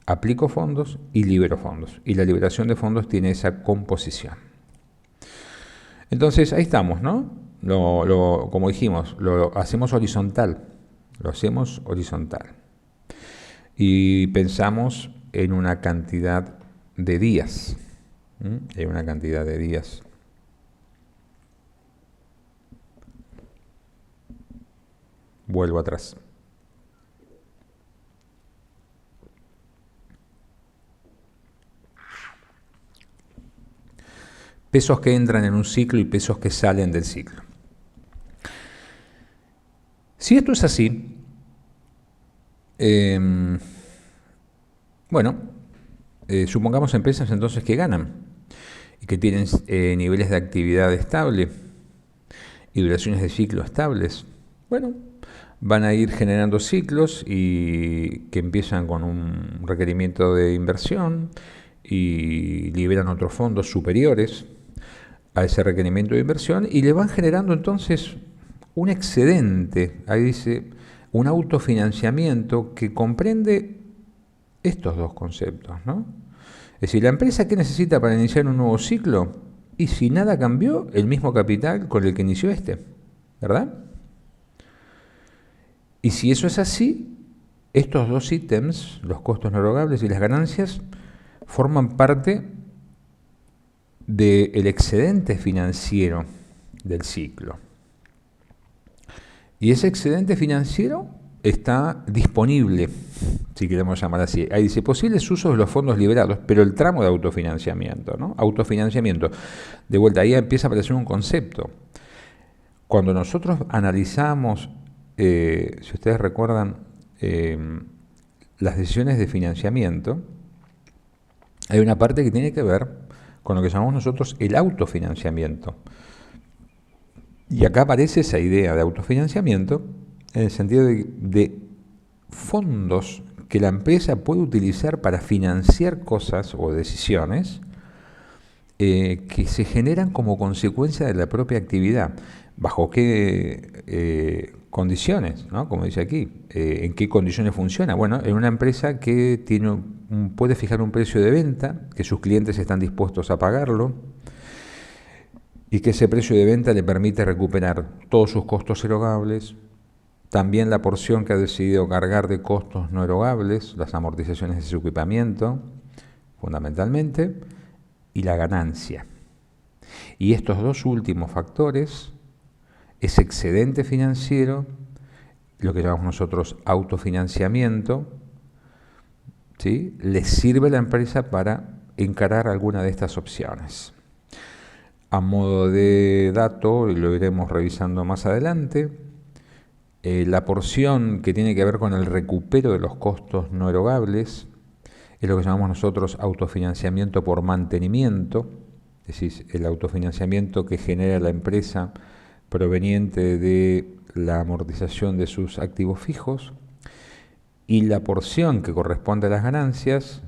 Aplico fondos y libero fondos. Y la liberación de fondos tiene esa composición. Entonces, ahí estamos, ¿no? Como dijimos, lo hacemos horizontal. Lo hacemos horizontal. Y pensamos en una cantidad de días. En una cantidad de días. Vuelvo atrás. Pesos que entran en un ciclo y pesos que salen del ciclo. Si esto es así, bueno, supongamos empresas entonces que ganan y que tienen niveles de actividad estable y duraciones de ciclo estables. Bueno, van a ir generando ciclos y que empiezan con un requerimiento de inversión y liberan otros fondos superiores a ese requerimiento de inversión y le van generando entonces un excedente, ahí dice, un autofinanciamiento que comprende estos dos conceptos, ¿no? Es decir, la empresa, ¿qué necesita para iniciar un nuevo ciclo? Y si nada cambió, el mismo capital con el que inició ¿verdad? Y si eso es así, estos dos ítems, los costos no erogables y las ganancias, forman parte del excedente financiero del ciclo. Y ese excedente financiero está disponible, si queremos llamar así. Ahí dice, posibles usos de los fondos liberados, pero el tramo de autofinanciamiento, ¿no? Autofinanciamiento. De vuelta, ahí empieza a aparecer un concepto. Cuando nosotros analizamos, si ustedes recuerdan, las decisiones de financiamiento, hay una parte que tiene que ver con lo que llamamos nosotros el autofinanciamiento. Y acá aparece esa idea de autofinanciamiento en el sentido de fondos que la empresa puede utilizar para financiar cosas o decisiones que se generan como consecuencia de la propia actividad. ¿Bajo qué condiciones? ¿No? Como dice aquí, ¿en qué condiciones funciona? Bueno, en una empresa que puede fijar un precio de venta, que sus clientes están dispuestos a pagarlo, y que ese precio de venta le permite recuperar todos sus costos erogables, también la porción que ha decidido cargar de costos no erogables, las amortizaciones de su equipamiento, fundamentalmente, y la ganancia. Y estos dos últimos factores, ese excedente financiero, lo que llamamos nosotros autofinanciamiento, ¿sí?, le sirve a la empresa para encarar alguna de estas opciones. A modo de dato, y lo iremos revisando más adelante, la porción que tiene que ver con el recupero de los costos no erogables es lo que llamamos nosotros autofinanciamiento por mantenimiento, es decir, el autofinanciamiento que genera la empresa proveniente de la amortización de sus activos fijos. y la porción que corresponde a las ganancias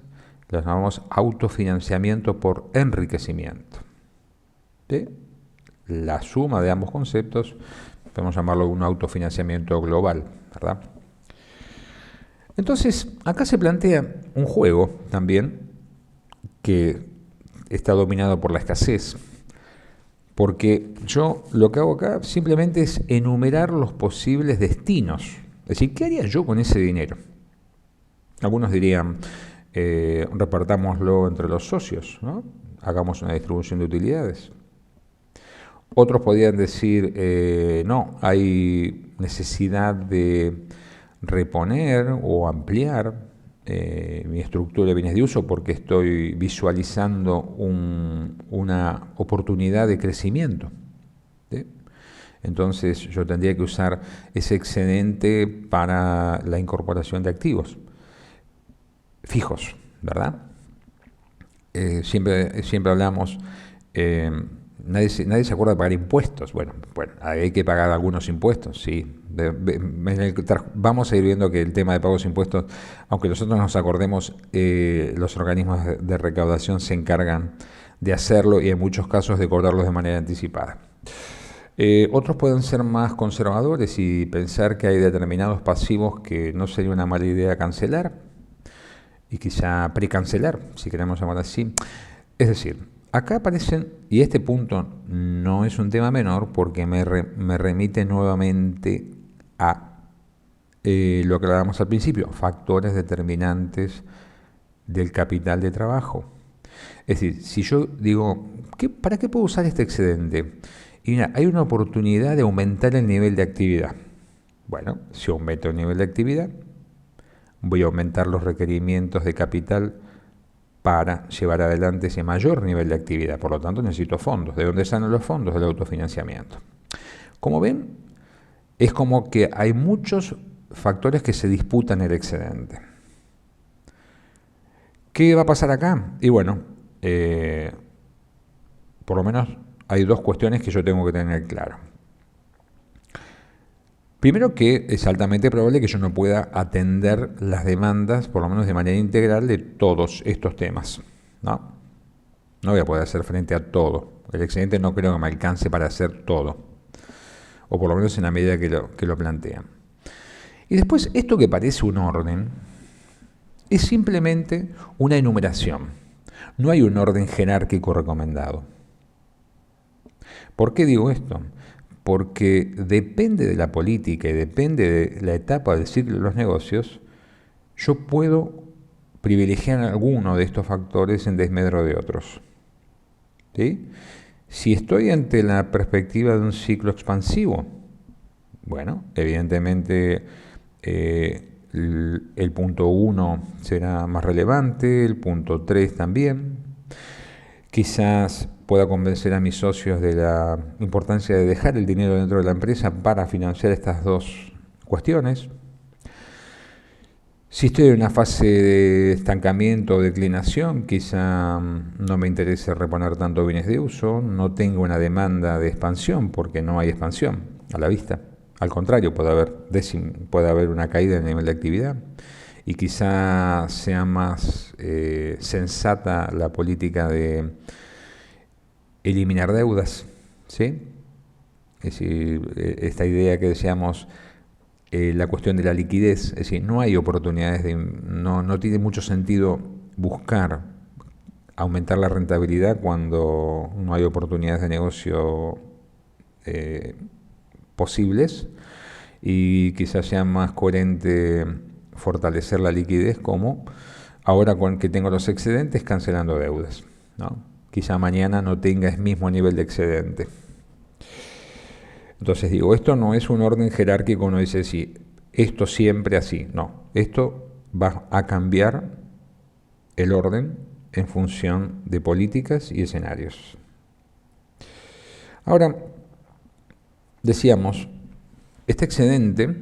la llamamos autofinanciamiento por enriquecimiento. ¿Sí? La suma de ambos conceptos podemos llamarlo un autofinanciamiento global, ¿verdad? Entonces, acá se plantea un juego también que está dominado por la escasez, porque yo lo que hago acá simplemente es enumerar los posibles destinos. Es decir, ¿qué haría yo con ese dinero? Algunos dirían, repartámoslo entre los socios, ¿no? Hagamos una distribución de utilidades. Otros podrían decir, no, hay necesidad de reponer o ampliar mi estructura de bienes de uso porque estoy visualizando una oportunidad de crecimiento. ¿Sí? Entonces yo tendría que usar ese excedente para la incorporación de activos fijos, ¿verdad? Siempre hablamos, nadie se acuerda de pagar impuestos. Bueno, hay que pagar algunos impuestos, sí. Vamos a ir viendo que el tema de pagos de impuestos, aunque nosotros nos acordemos, los organismos de recaudación se encargan de hacerlo y en muchos casos de cobrarlos de manera anticipada. Otros pueden ser más conservadores y pensar que hay determinados pasivos que no sería una mala idea cancelar y quizá precancelar, si queremos llamar así. Es decir, acá aparecen, y este punto no es un tema menor porque me remite nuevamente a lo que hablábamos al principio, factores determinantes del capital de trabajo. Es decir, si yo digo, ¿para qué puedo usar este excedente? Y mira, hay una oportunidad de aumentar el nivel de actividad. Bueno, si aumento el nivel de actividad, voy a aumentar los requerimientos de capital para llevar adelante ese mayor nivel de actividad. Por lo tanto, necesito fondos. ¿De dónde salen los fondos? Del autofinanciamiento. Como ven, es como que hay muchos factores que se disputan el excedente. ¿Qué va a pasar acá? Y bueno, por lo menos hay dos cuestiones que yo tengo que tener claro. Primero, que es altamente probable que yo no pueda atender las demandas, por lo menos de manera integral, de todos estos temas. No voy a poder hacer frente a todo. El excedente no creo que me alcance para hacer todo, o por lo menos en la medida que lo plantean. Y después, esto que parece un orden, es simplemente una enumeración. No hay un orden jerárquico recomendado. ¿Por qué digo esto? Porque depende de la política y depende de la etapa del ciclo de los negocios, yo puedo privilegiar alguno de estos factores en desmedro de otros. ¿Sí? Si estoy ante la perspectiva de un ciclo expansivo, bueno, evidentemente el punto 1 será más relevante, el punto 3 también. Quizás pueda convencer a mis socios de la importancia de dejar el dinero dentro de la empresa para financiar estas dos cuestiones. Si estoy en una fase de estancamiento o declinación, quizá no me interese reponer tanto bienes de uso, no tengo una demanda de expansión porque no hay expansión a la vista. Al contrario, puede haber una caída en el nivel de actividad y quizá sea más sensata la política de eliminar deudas, ¿sí? Es decir, esta idea que decíamos, la cuestión de la liquidez, es decir, no hay oportunidades, no tiene mucho sentido buscar aumentar la rentabilidad cuando no hay oportunidades de negocio posibles, y quizás sea más coherente fortalecer la liquidez, como ahora con que tengo los excedentes, cancelando deudas, ¿no? Quizá mañana no tenga el mismo nivel de excedente. Entonces digo, esto no es un orden jerárquico, uno dice, sí, esto siempre así. No, esto va a cambiar el orden en función de políticas y escenarios. Ahora, decíamos, este excedente,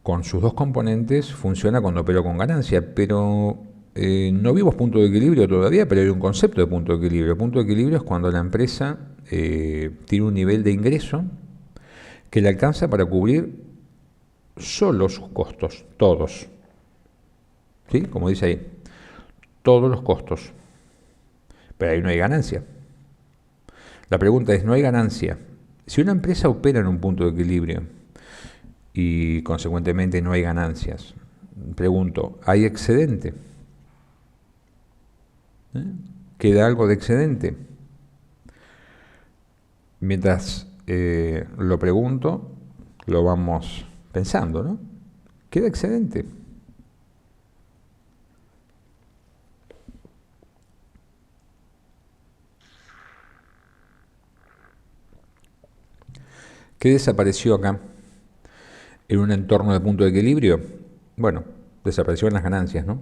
con sus dos componentes, funciona cuando opero con ganancia, pero no vimos punto de equilibrio todavía, pero hay un concepto de punto de equilibrio. Punto de equilibrio es cuando la empresa tiene un nivel de ingreso que le alcanza para cubrir solo sus costos, todos. ¿Sí? Como dice ahí, todos los costos. Pero ahí no hay ganancia. La pregunta es, ¿no hay ganancia? Si una empresa opera en un punto de equilibrio y consecuentemente no hay ganancias, pregunto, ¿hay excedente? ¿Queda algo de excedente? Mientras lo pregunto, lo vamos pensando, ¿no? ¿Queda excedente? ¿Qué desapareció acá en un entorno de punto de equilibrio? Bueno, desaparecieron las ganancias, ¿no?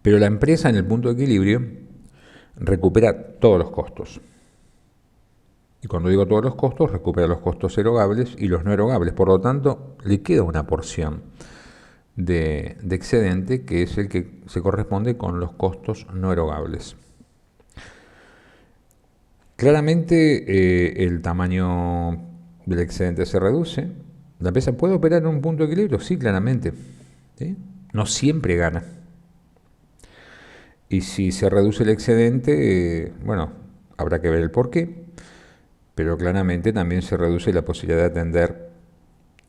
Pero la empresa en el punto de equilibrio recupera todos los costos. Y cuando digo todos los costos, recupera los costos erogables y los no erogables. Por lo tanto, le queda una porción de excedente que es el que se corresponde con los costos no erogables. Claramente el tamaño del excedente se reduce. ¿La empresa puede operar en un punto de equilibrio? Sí, claramente. ¿Sí? No siempre gana. Y si se reduce el excedente, bueno, habrá que ver el porqué, pero claramente también se reduce la posibilidad de atender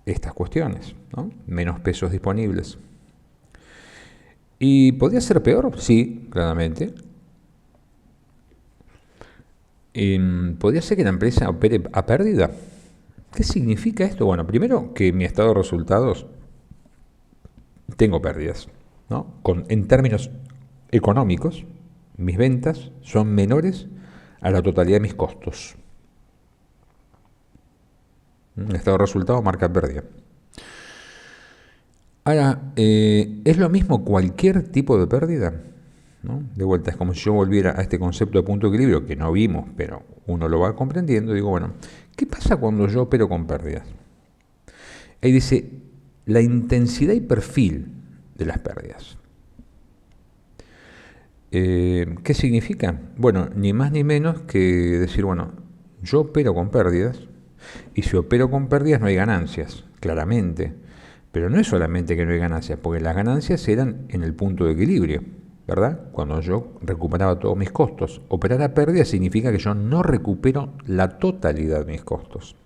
estas cuestiones, ¿no? Menos pesos disponibles. ¿Y podría ser peor? Sí, claramente. ¿Podría ser que la empresa opere a pérdida? ¿Qué significa esto? Bueno, primero que mi estado de resultados tengo pérdidas, ¿no? En términos económicos, mis ventas son menores a la totalidad de mis costos. El estado de resultados marca pérdida. Ahora, ¿es lo mismo cualquier tipo de pérdida? ¿No? De vuelta, es como si yo volviera a este concepto de punto de equilibrio que no vimos, pero uno lo va comprendiendo. Digo, bueno, ¿qué pasa cuando yo opero con pérdidas? Ahí dice, la intensidad y perfil de las pérdidas. ¿Qué significa? Bueno, ni más ni menos que decir, bueno, yo opero con pérdidas, y si opero con pérdidas no hay ganancias, claramente. Pero no es solamente que no hay ganancias, porque las ganancias eran en el punto de equilibrio, ¿verdad? Cuando yo recuperaba todos mis costos. Operar a pérdida significa que yo no recupero la totalidad de mis costos.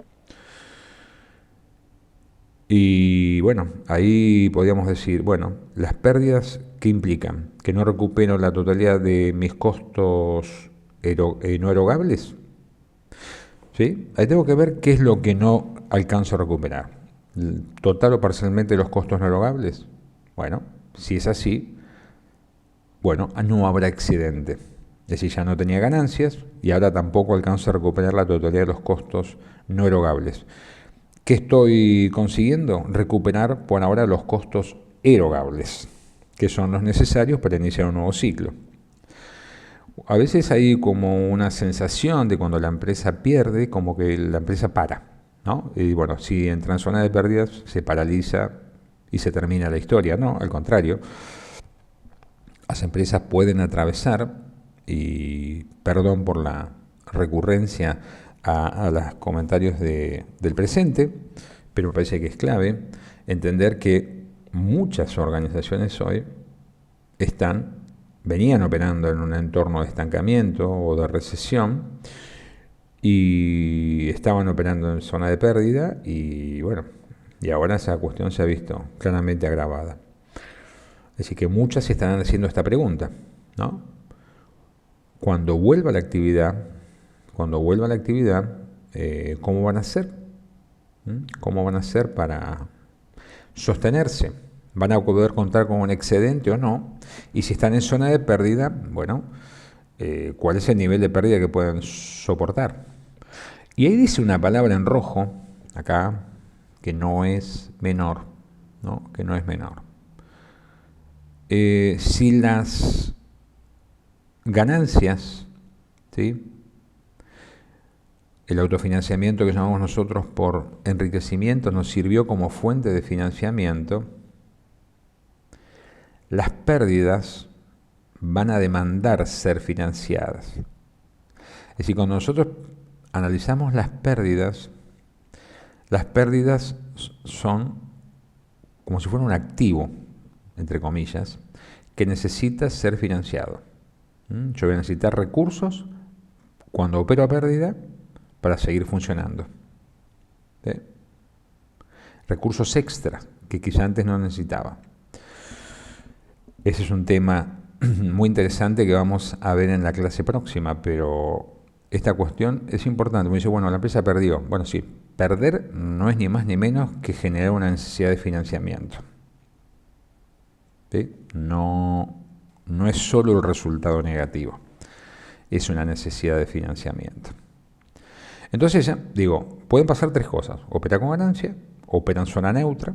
Y bueno, ahí podríamos decir, bueno, las pérdidas, ¿qué implican? ¿Que no recupero la totalidad de mis costos no erogables? ¿Sí? Ahí tengo que ver qué es lo que no alcanzo a recuperar. ¿Total o parcialmente los costos no erogables? Bueno, si es así, bueno, no habrá excedente. Es decir, ya no tenía ganancias y ahora tampoco alcanzo a recuperar la totalidad de los costos no erogables. ¿Qué estoy consiguiendo? Recuperar por ahora los costos erogables, que son los necesarios para iniciar un nuevo ciclo. A veces hay como una sensación de cuando la empresa pierde, como que la empresa para, ¿no? Y bueno, si entra en zona de pérdidas, se paraliza y se termina la historia, ¿no? Al contrario, las empresas pueden atravesar, y perdón por la recurrencia a los comentarios del presente, pero me parece que es clave entender que muchas organizaciones hoy venían operando en un entorno de estancamiento o de recesión y estaban operando en zona de pérdida y bueno, y ahora esa cuestión se ha visto claramente agravada. Así que muchas se estarán haciendo esta pregunta, ¿no? Cuando vuelva la actividad, ¿cómo van a hacer? ¿Cómo van a hacer para sostenerse? ¿Van a poder contar con un excedente o no? Y si están en zona de pérdida, bueno, ¿cuál es el nivel de pérdida que pueden soportar? Y ahí dice una palabra en rojo, acá, que no es menor, ¿no? Que no es menor. Si las ganancias, ¿sí? El autofinanciamiento que llamamos nosotros por enriquecimiento nos sirvió como fuente de financiamiento, las pérdidas van a demandar ser financiadas. Es decir, cuando nosotros analizamos las pérdidas las pérdidas son como si fuera un activo, entre comillas, que necesita ser financiado. Yo voy a necesitar recursos cuando opero a pérdida para seguir funcionando. ¿Sí? Recursos extra que quizá antes no necesitaba. Ese es un tema muy interesante que vamos a ver en la clase próxima, pero esta cuestión es importante. Me dice, bueno, la empresa perdió. Bueno, sí, perder no es ni más ni menos que generar una necesidad de financiamiento. ¿Sí? No es solo el resultado negativo, es una necesidad de financiamiento. Entonces, digo, pueden pasar tres cosas: opera con ganancia, opera en zona neutra,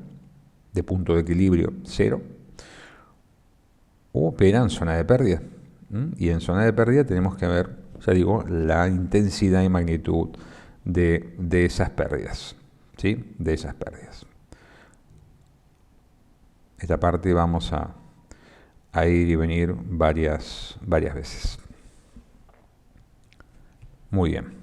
de punto de equilibrio cero, o opera en zona de pérdida. Y en zona de pérdida tenemos que ver, ya digo, la intensidad y magnitud de esas pérdidas, ¿sí? De esas pérdidas. Esta parte vamos a ir y venir varias veces. Muy bien.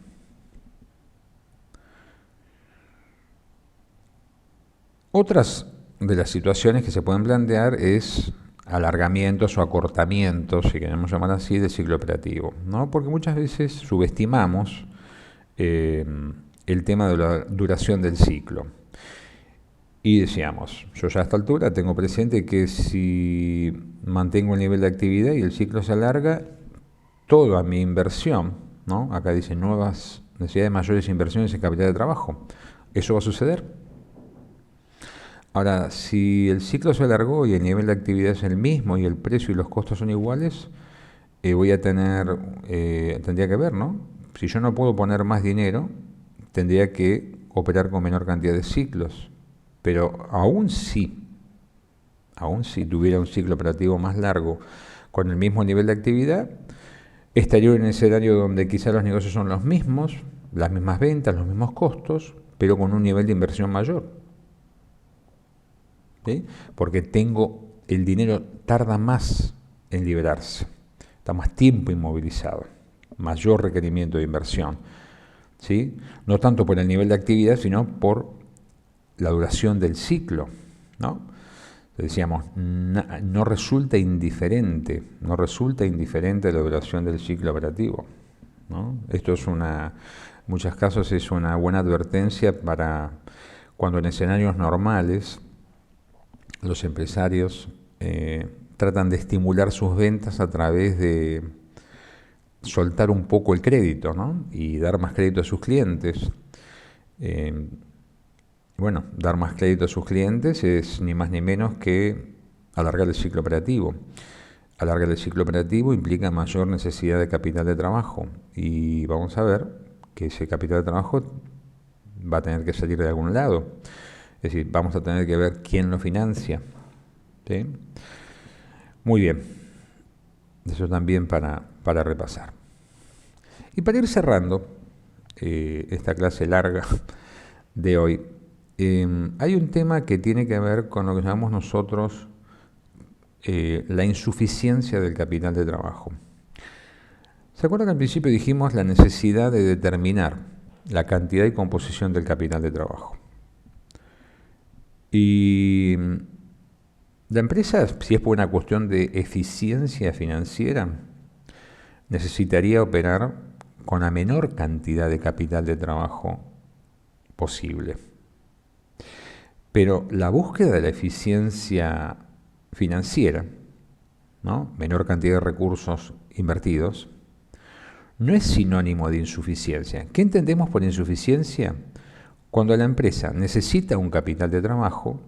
Otras de las situaciones que se pueden plantear es alargamientos o acortamientos, si queremos llamar así, del ciclo operativo, ¿no? Porque muchas veces subestimamos el tema de la duración del ciclo. Y decíamos, yo ya a esta altura tengo presente que si mantengo el nivel de actividad y el ciclo se alarga, toda mi inversión, ¿no? Acá dice nuevas necesidades de mayores inversiones en capital de trabajo. ¿Eso va a suceder? Ahora, si el ciclo se alargó y el nivel de actividad es el mismo y el precio y los costos son iguales, tendría que ver, ¿no? Si yo no puedo poner más dinero, tendría que operar con menor cantidad de ciclos. Pero aún si tuviera un ciclo operativo más largo con el mismo nivel de actividad, estaría en un escenario donde quizá los negocios son los mismos, las mismas ventas, los mismos costos, pero con un nivel de inversión mayor. ¿Sí? Porque el dinero tarda más en liberarse, está más tiempo inmovilizado, mayor requerimiento de inversión. ¿Sí? No tanto por el nivel de actividad, sino por la duración del ciclo, ¿no? Decíamos, no resulta indiferente la duración del ciclo operativo, ¿no? Esto es en muchos casos es una buena advertencia para cuando en escenarios normales los empresarios tratan de estimular sus ventas a través de soltar un poco el crédito, ¿no? Y dar más crédito a sus clientes. Bueno, dar más crédito a sus clientes es ni más ni menos que alargar el ciclo operativo. Alargar el ciclo operativo implica mayor necesidad de capital de trabajo y vamos a ver que ese capital de trabajo va a tener que salir de algún lado. Es decir, vamos a tener que ver quién lo financia. ¿Sí? Muy bien. Eso también para repasar. Y para ir cerrando esta clase larga de hoy, hay un tema que tiene que ver con lo que llamamos nosotros la insuficiencia del capital de trabajo. ¿Se acuerdan que al principio dijimos la necesidad de determinar la cantidad y composición del capital de trabajo? Y la empresa, si es por una cuestión de eficiencia financiera, necesitaría operar con la menor cantidad de capital de trabajo posible. Pero la búsqueda de la eficiencia financiera, ¿no? Menor cantidad de recursos invertidos, no es sinónimo de insuficiencia. ¿Qué entendemos por insuficiencia? Cuando la empresa necesita un capital de trabajo,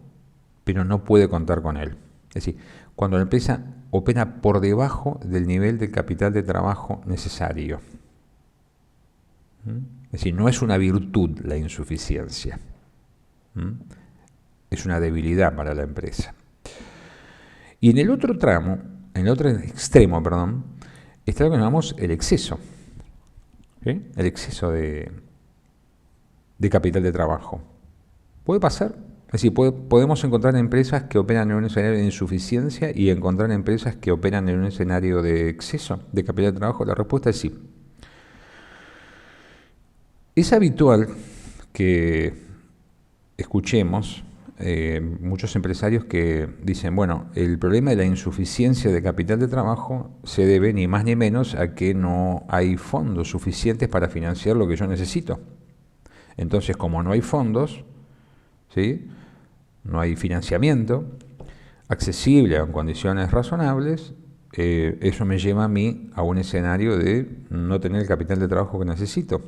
pero no puede contar con él. Es decir, cuando la empresa opera por debajo del nivel de capital de trabajo necesario. Es decir, no es una virtud la insuficiencia. Es una debilidad para la empresa. Y en el otro extremo, está lo que llamamos el exceso. ¿Sí? El exceso de capital de trabajo. ¿Puede pasar? Es decir, podemos encontrar empresas que operan en un escenario de insuficiencia y encontrar empresas que operan en un escenario de exceso de capital de trabajo. La respuesta es sí. Es habitual que escuchemos muchos empresarios que dicen, bueno, el problema de la insuficiencia de capital de trabajo se debe ni más ni menos a que no hay fondos suficientes para financiar lo que yo necesito. Entonces, como no hay fondos, ¿sí?, no hay financiamiento accesible en condiciones razonables, eso me lleva a mí a un escenario de no tener el capital de trabajo que necesito,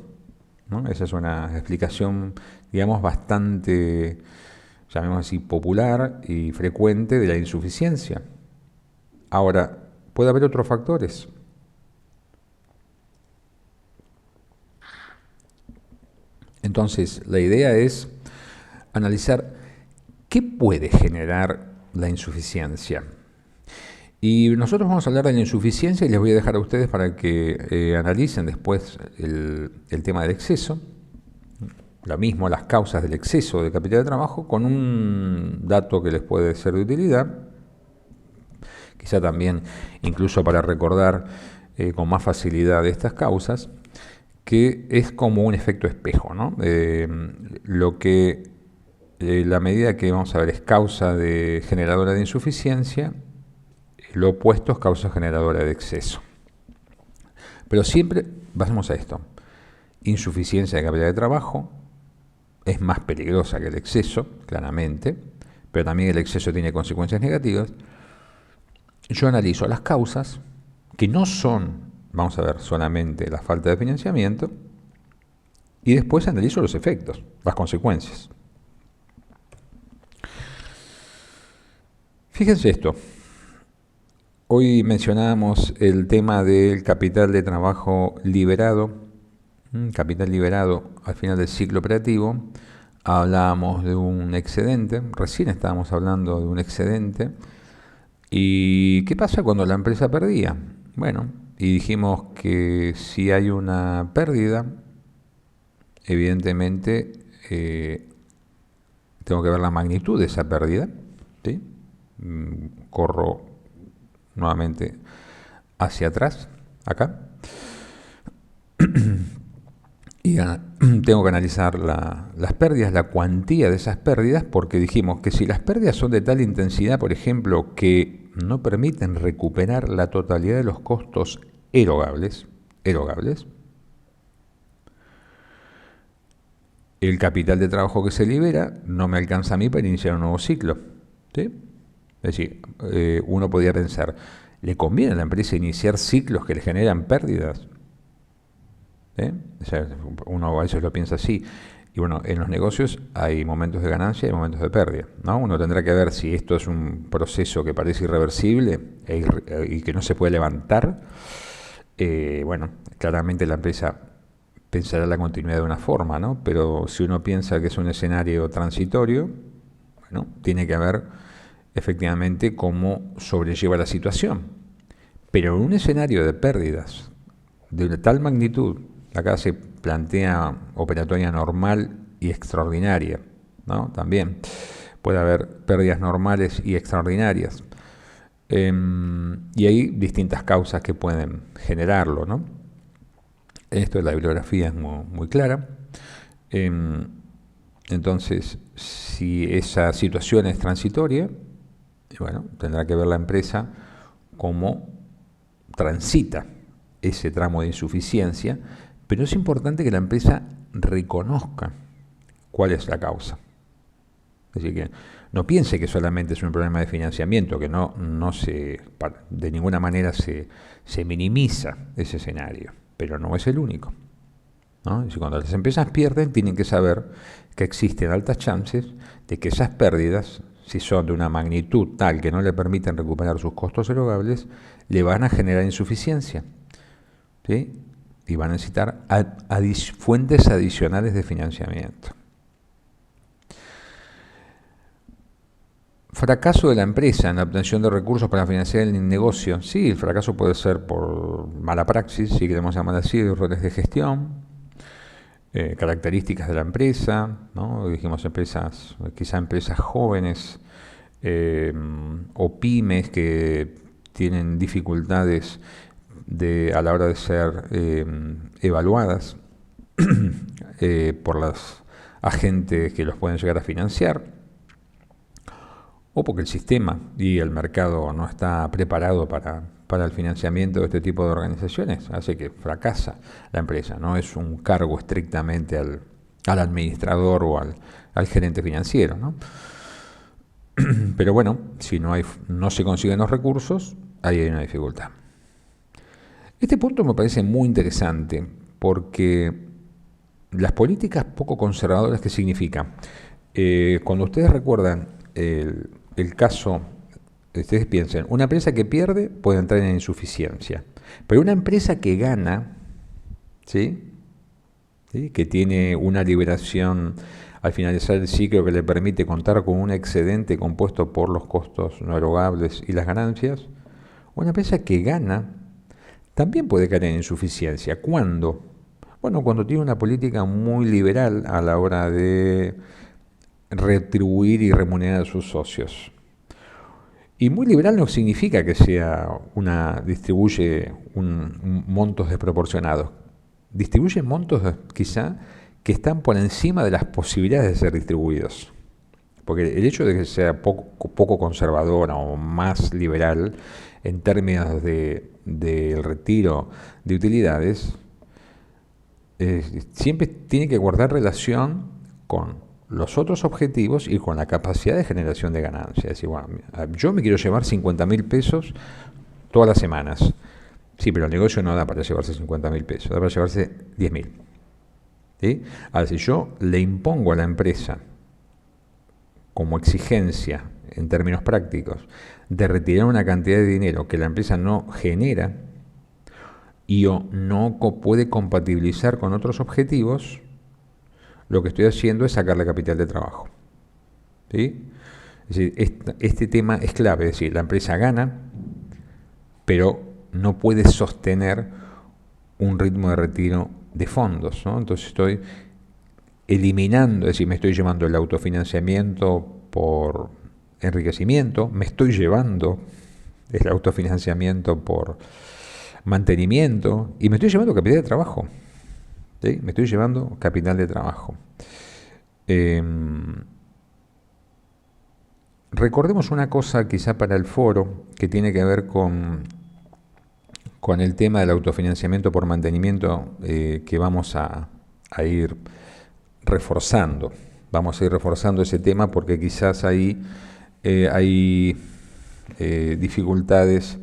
¿no? Esa es una explicación, digamos, bastante, llamemos así, popular y frecuente de la insuficiencia. Ahora, puede haber otros factores. Entonces, la idea es analizar qué puede generar la insuficiencia. Y nosotros vamos a hablar de la insuficiencia y les voy a dejar a ustedes para que analicen después el tema del exceso. Lo mismo, las causas del exceso de capital de trabajo, con un dato que les puede ser de utilidad, quizá también incluso para recordar con más facilidad estas causas, que es como un efecto espejo, ¿no? La medida que vamos a ver es causa generadora de insuficiencia, lo opuesto es causa generadora de exceso. Pero siempre pasamos a esto. Insuficiencia de capital de trabajo es más peligrosa que el exceso, claramente, pero también el exceso tiene consecuencias negativas. Yo analizo las causas, que no son, vamos a ver, solamente la falta de financiamiento, y después analizo los efectos, las consecuencias. Fíjense esto. Hoy mencionábamos el tema del capital de trabajo liberado, capital liberado al final del ciclo operativo. Hablábamos de un excedente, recién estábamos hablando de un excedente. ¿Y qué pasa cuando la empresa perdía? Bueno, y dijimos que si hay una pérdida, evidentemente tengo que ver la magnitud de esa pérdida, ¿sí? Corro nuevamente hacia atrás, acá, y tengo que analizar las pérdidas, la cuantía de esas pérdidas, porque dijimos que si las pérdidas son de tal intensidad, por ejemplo, que no permiten recuperar la totalidad de los costos erogables, el capital de trabajo que se libera no me alcanza a mí para iniciar un nuevo ciclo, ¿sí? Es decir, uno podría pensar, ¿le conviene a la empresa iniciar ciclos que le generan pérdidas? O sea, uno a veces lo piensa así. Y bueno, en los negocios hay momentos de ganancia y momentos de pérdida, ¿no? Uno tendrá que ver si esto es un proceso que parece irreversible y que no se puede levantar. Bueno, claramente la empresa pensará la continuidad de una forma, ¿no? Pero si uno piensa que es un escenario transitorio, bueno, tiene que ver efectivamente cómo sobrelleva la situación. Pero en un escenario de pérdidas de tal magnitud, acá se plantea operatoria normal y extraordinaria, ¿no? También puede haber pérdidas normales y extraordinarias. Y hay distintas causas que pueden generarlo, ¿no? Esto de la bibliografía es muy clara. Entonces, si esa situación es transitoria, bueno, tendrá que ver la empresa cómo transita ese tramo de insuficiencia, pero es importante que la empresa reconozca cuál es la causa. Es decir, que no piense que solamente es un problema de financiamiento, que de ninguna manera se minimiza ese escenario, pero no es el único, ¿no? Y cuando las empresas pierden, tienen que saber que existen altas chances de que esas pérdidas, si son de una magnitud tal que no le permiten recuperar sus costos erogables, le van a generar insuficiencia, ¿sí? Y van a necesitar fuentes adicionales de financiamiento. Fracaso de la empresa en la obtención de recursos para financiar el negocio. Sí, el fracaso puede ser por mala praxis, si queremos llamar así, errores de gestión, características de la empresa, ¿no? Dijimos quizá empresas jóvenes o pymes que tienen dificultades a la hora de ser evaluadas por las agentes que los pueden llegar a financiar, o porque el sistema y el mercado no está preparado para el financiamiento de este tipo de organizaciones, hace que fracasa la empresa. No es un cargo estrictamente al administrador o al gerente financiero, ¿no? Pero bueno, si no se consiguen los recursos, ahí hay una dificultad. Este punto me parece muy interesante porque las políticas poco conservadoras, ¿qué significa? Cuando ustedes recuerdan el caso, ustedes piensen, una empresa que pierde puede entrar en insuficiencia, pero una empresa que gana, ¿sí? ¿Sí? Que tiene una liberación al finalizar el ciclo que le permite contar con un excedente compuesto por los costos no erogables y las ganancias, una empresa que gana también puede caer en insuficiencia. ¿Cuándo? Bueno, cuando tiene una política muy liberal a la hora de retribuir y remunerar a sus socios. Y muy liberal no significa que distribuye montos desproporcionados. Distribuye montos quizá que están por encima de las posibilidades de ser distribuidos. Porque el hecho de que sea poco conservadora o más liberal en términos del retiro de utilidades, siempre tiene que guardar relación con los otros objetivos y con la capacidad de generación de ganancias. Es decir, bueno, yo me quiero llevar 50.000 pesos todas las semanas. Sí, pero el negocio no da para llevarse 50.000 pesos, da para llevarse 10.000. ¿Sí? Ahora, si yo le impongo a la empresa como exigencia, en términos prácticos, de retirar una cantidad de dinero que la empresa no genera y o no puede compatibilizar con otros objetivos, lo que estoy haciendo es sacarle capital de trabajo. ¿Sí? Es decir, este tema es clave, es decir, la empresa gana, pero no puede sostener un ritmo de retiro de fondos, ¿no? Entonces estoy eliminando, es decir, me estoy llevando el autofinanciamiento por enriquecimiento, me estoy llevando el autofinanciamiento por mantenimiento y me estoy llevando capital de trabajo. ¿Sí? Me estoy llevando capital de trabajo. Recordemos una cosa quizá para el foro que tiene que ver con el tema del autofinanciamiento por mantenimiento que vamos a ir reforzando. Vamos a ir reforzando ese tema porque quizás ahí hay dificultades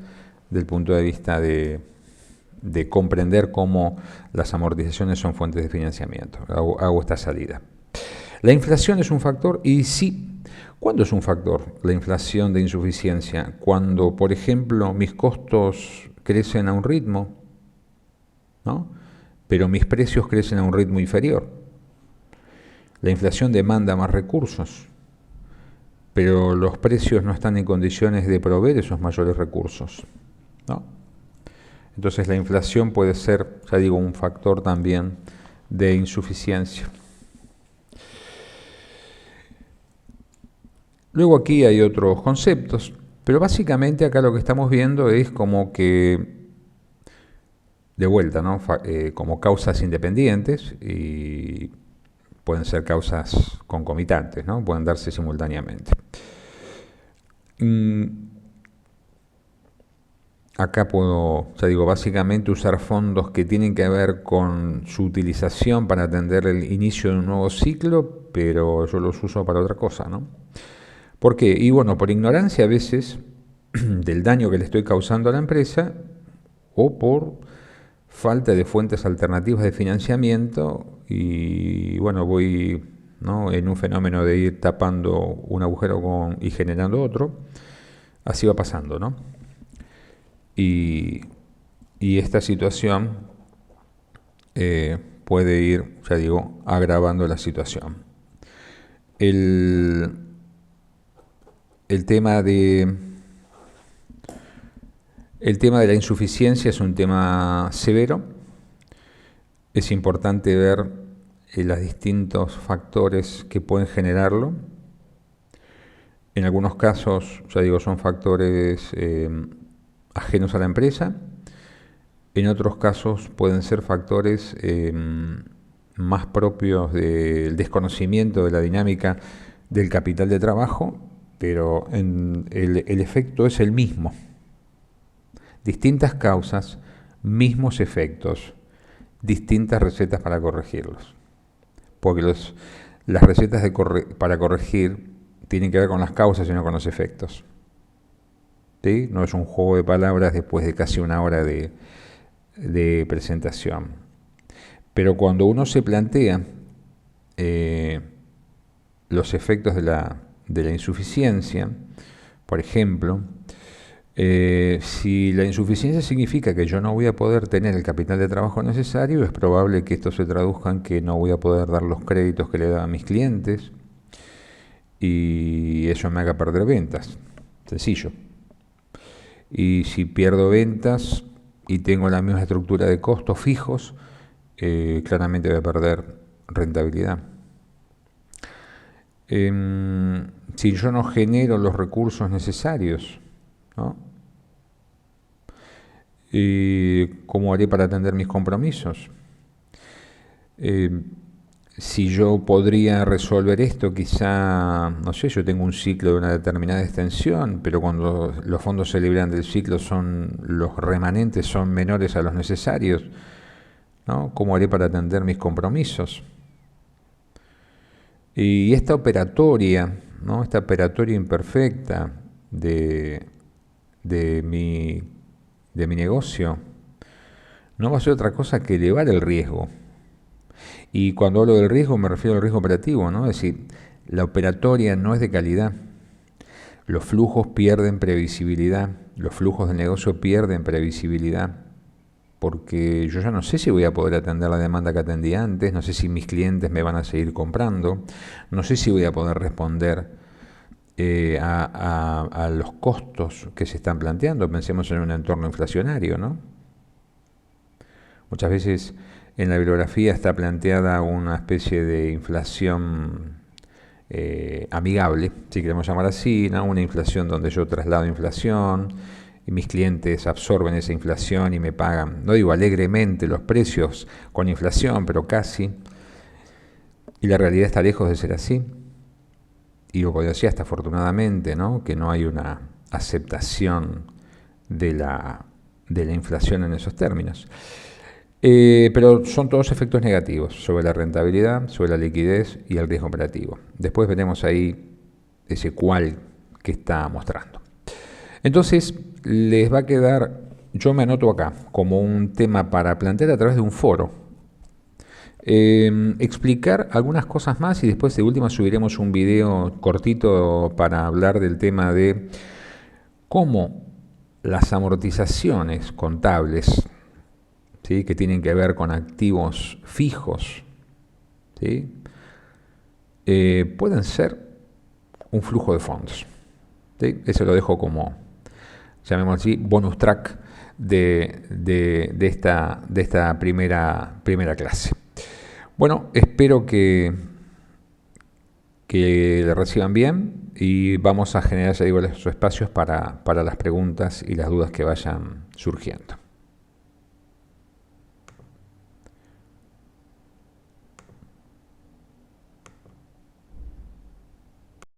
desde el punto de vista de comprender cómo las amortizaciones son fuentes de financiamiento. Hago esta salida. La inflación es un factor y sí. ¿Cuándo es un factor la inflación de insuficiencia? Cuando, por ejemplo, mis costos crecen a un ritmo, ¿no? Pero mis precios crecen a un ritmo inferior. La inflación demanda más recursos, pero los precios no están en condiciones de proveer esos mayores recursos, ¿no? Entonces la inflación puede ser, ya digo, un factor también de insuficiencia. Luego aquí hay otros conceptos, pero básicamente acá lo que estamos viendo es como que, de vuelta, ¿no? Como causas independientes y pueden ser causas concomitantes, ¿no? Pueden darse simultáneamente. Acá puedo, ya digo, básicamente usar fondos que tienen que ver con su utilización para atender el inicio de un nuevo ciclo, pero yo los uso para otra cosa, ¿no? ¿Por qué? Y bueno, por ignorancia a veces del daño que le estoy causando a la empresa o por falta de fuentes alternativas de financiamiento y bueno, voy, ¿no?, en un fenómeno de ir tapando un agujero y generando otro. Así va pasando, ¿no? Y esta situación puede ir, ya digo, agravando la situación. El tema de la insuficiencia es un tema severo. Es importante ver los distintos factores que pueden generarlo. En algunos casos, ya digo, son factores ajenos a la empresa. En otros casos pueden ser factores más propios del desconocimiento de la dinámica del capital de trabajo, pero el efecto es el mismo. Distintas causas, mismos efectos, distintas recetas para corregirlos. Porque las recetas para corregir tienen que ver con las causas y no con los efectos. ¿Sí? No es un juego de palabras después de casi una hora de presentación. Pero cuando uno se plantea los efectos de la insuficiencia, por ejemplo, si la insuficiencia significa que yo no voy a poder tener el capital de trabajo necesario, es probable que esto se traduzca en que no voy a poder dar los créditos que le dan a mis clientes y eso me haga perder ventas. Sencillo. Y si pierdo ventas y tengo la misma estructura de costos fijos, claramente voy a perder rentabilidad. Si yo no genero los recursos necesarios, ¿no? ¿Cómo haré para atender mis compromisos? Si yo podría resolver esto, quizá, no sé, yo tengo un ciclo de una determinada extensión, pero cuando los fondos se liberan del ciclo los remanentes son menores a los necesarios, ¿no? ¿Cómo haré para atender mis compromisos? Y esta operatoria, ¿no? Esta operatoria imperfecta de mi negocio no va a ser otra cosa que elevar el riesgo. Y cuando hablo del riesgo me refiero al riesgo operativo, ¿no? Es decir, la operatoria no es de calidad. Los flujos pierden previsibilidad, los flujos del negocio pierden previsibilidad, porque yo ya no sé si voy a poder atender la demanda que atendí antes, no sé si mis clientes me van a seguir comprando, no sé si voy a poder responder a los costos que se están planteando. Pensemos en un entorno inflacionario, ¿no? Muchas veces en la bibliografía está planteada una especie de inflación amigable, si queremos llamar así, ¿no? Una inflación donde yo traslado inflación y mis clientes absorben esa inflación y me pagan, no digo alegremente los precios con inflación, pero casi. Y la realidad está lejos de ser así. Y lo que decía hasta afortunadamente, ¿no? Que no hay una aceptación de la inflación en esos términos. Pero son todos efectos negativos sobre la rentabilidad, sobre la liquidez y el riesgo operativo. Después veremos ahí ese cual que está mostrando. Entonces, les va a quedar, yo me anoto acá, como un tema para plantear a través de un foro. Explicar algunas cosas más y después de última subiremos un video cortito para hablar del tema de cómo las amortizaciones contables, ¿sí?, que tienen que ver con activos fijos, ¿sí?, pueden ser un flujo de fondos, ¿sí? Eso lo dejo como, llamémoslo así, bonus track de esta primera clase. Bueno, espero que le reciban bien y vamos a generar, ya digo, los espacios para las preguntas y las dudas que vayan surgiendo.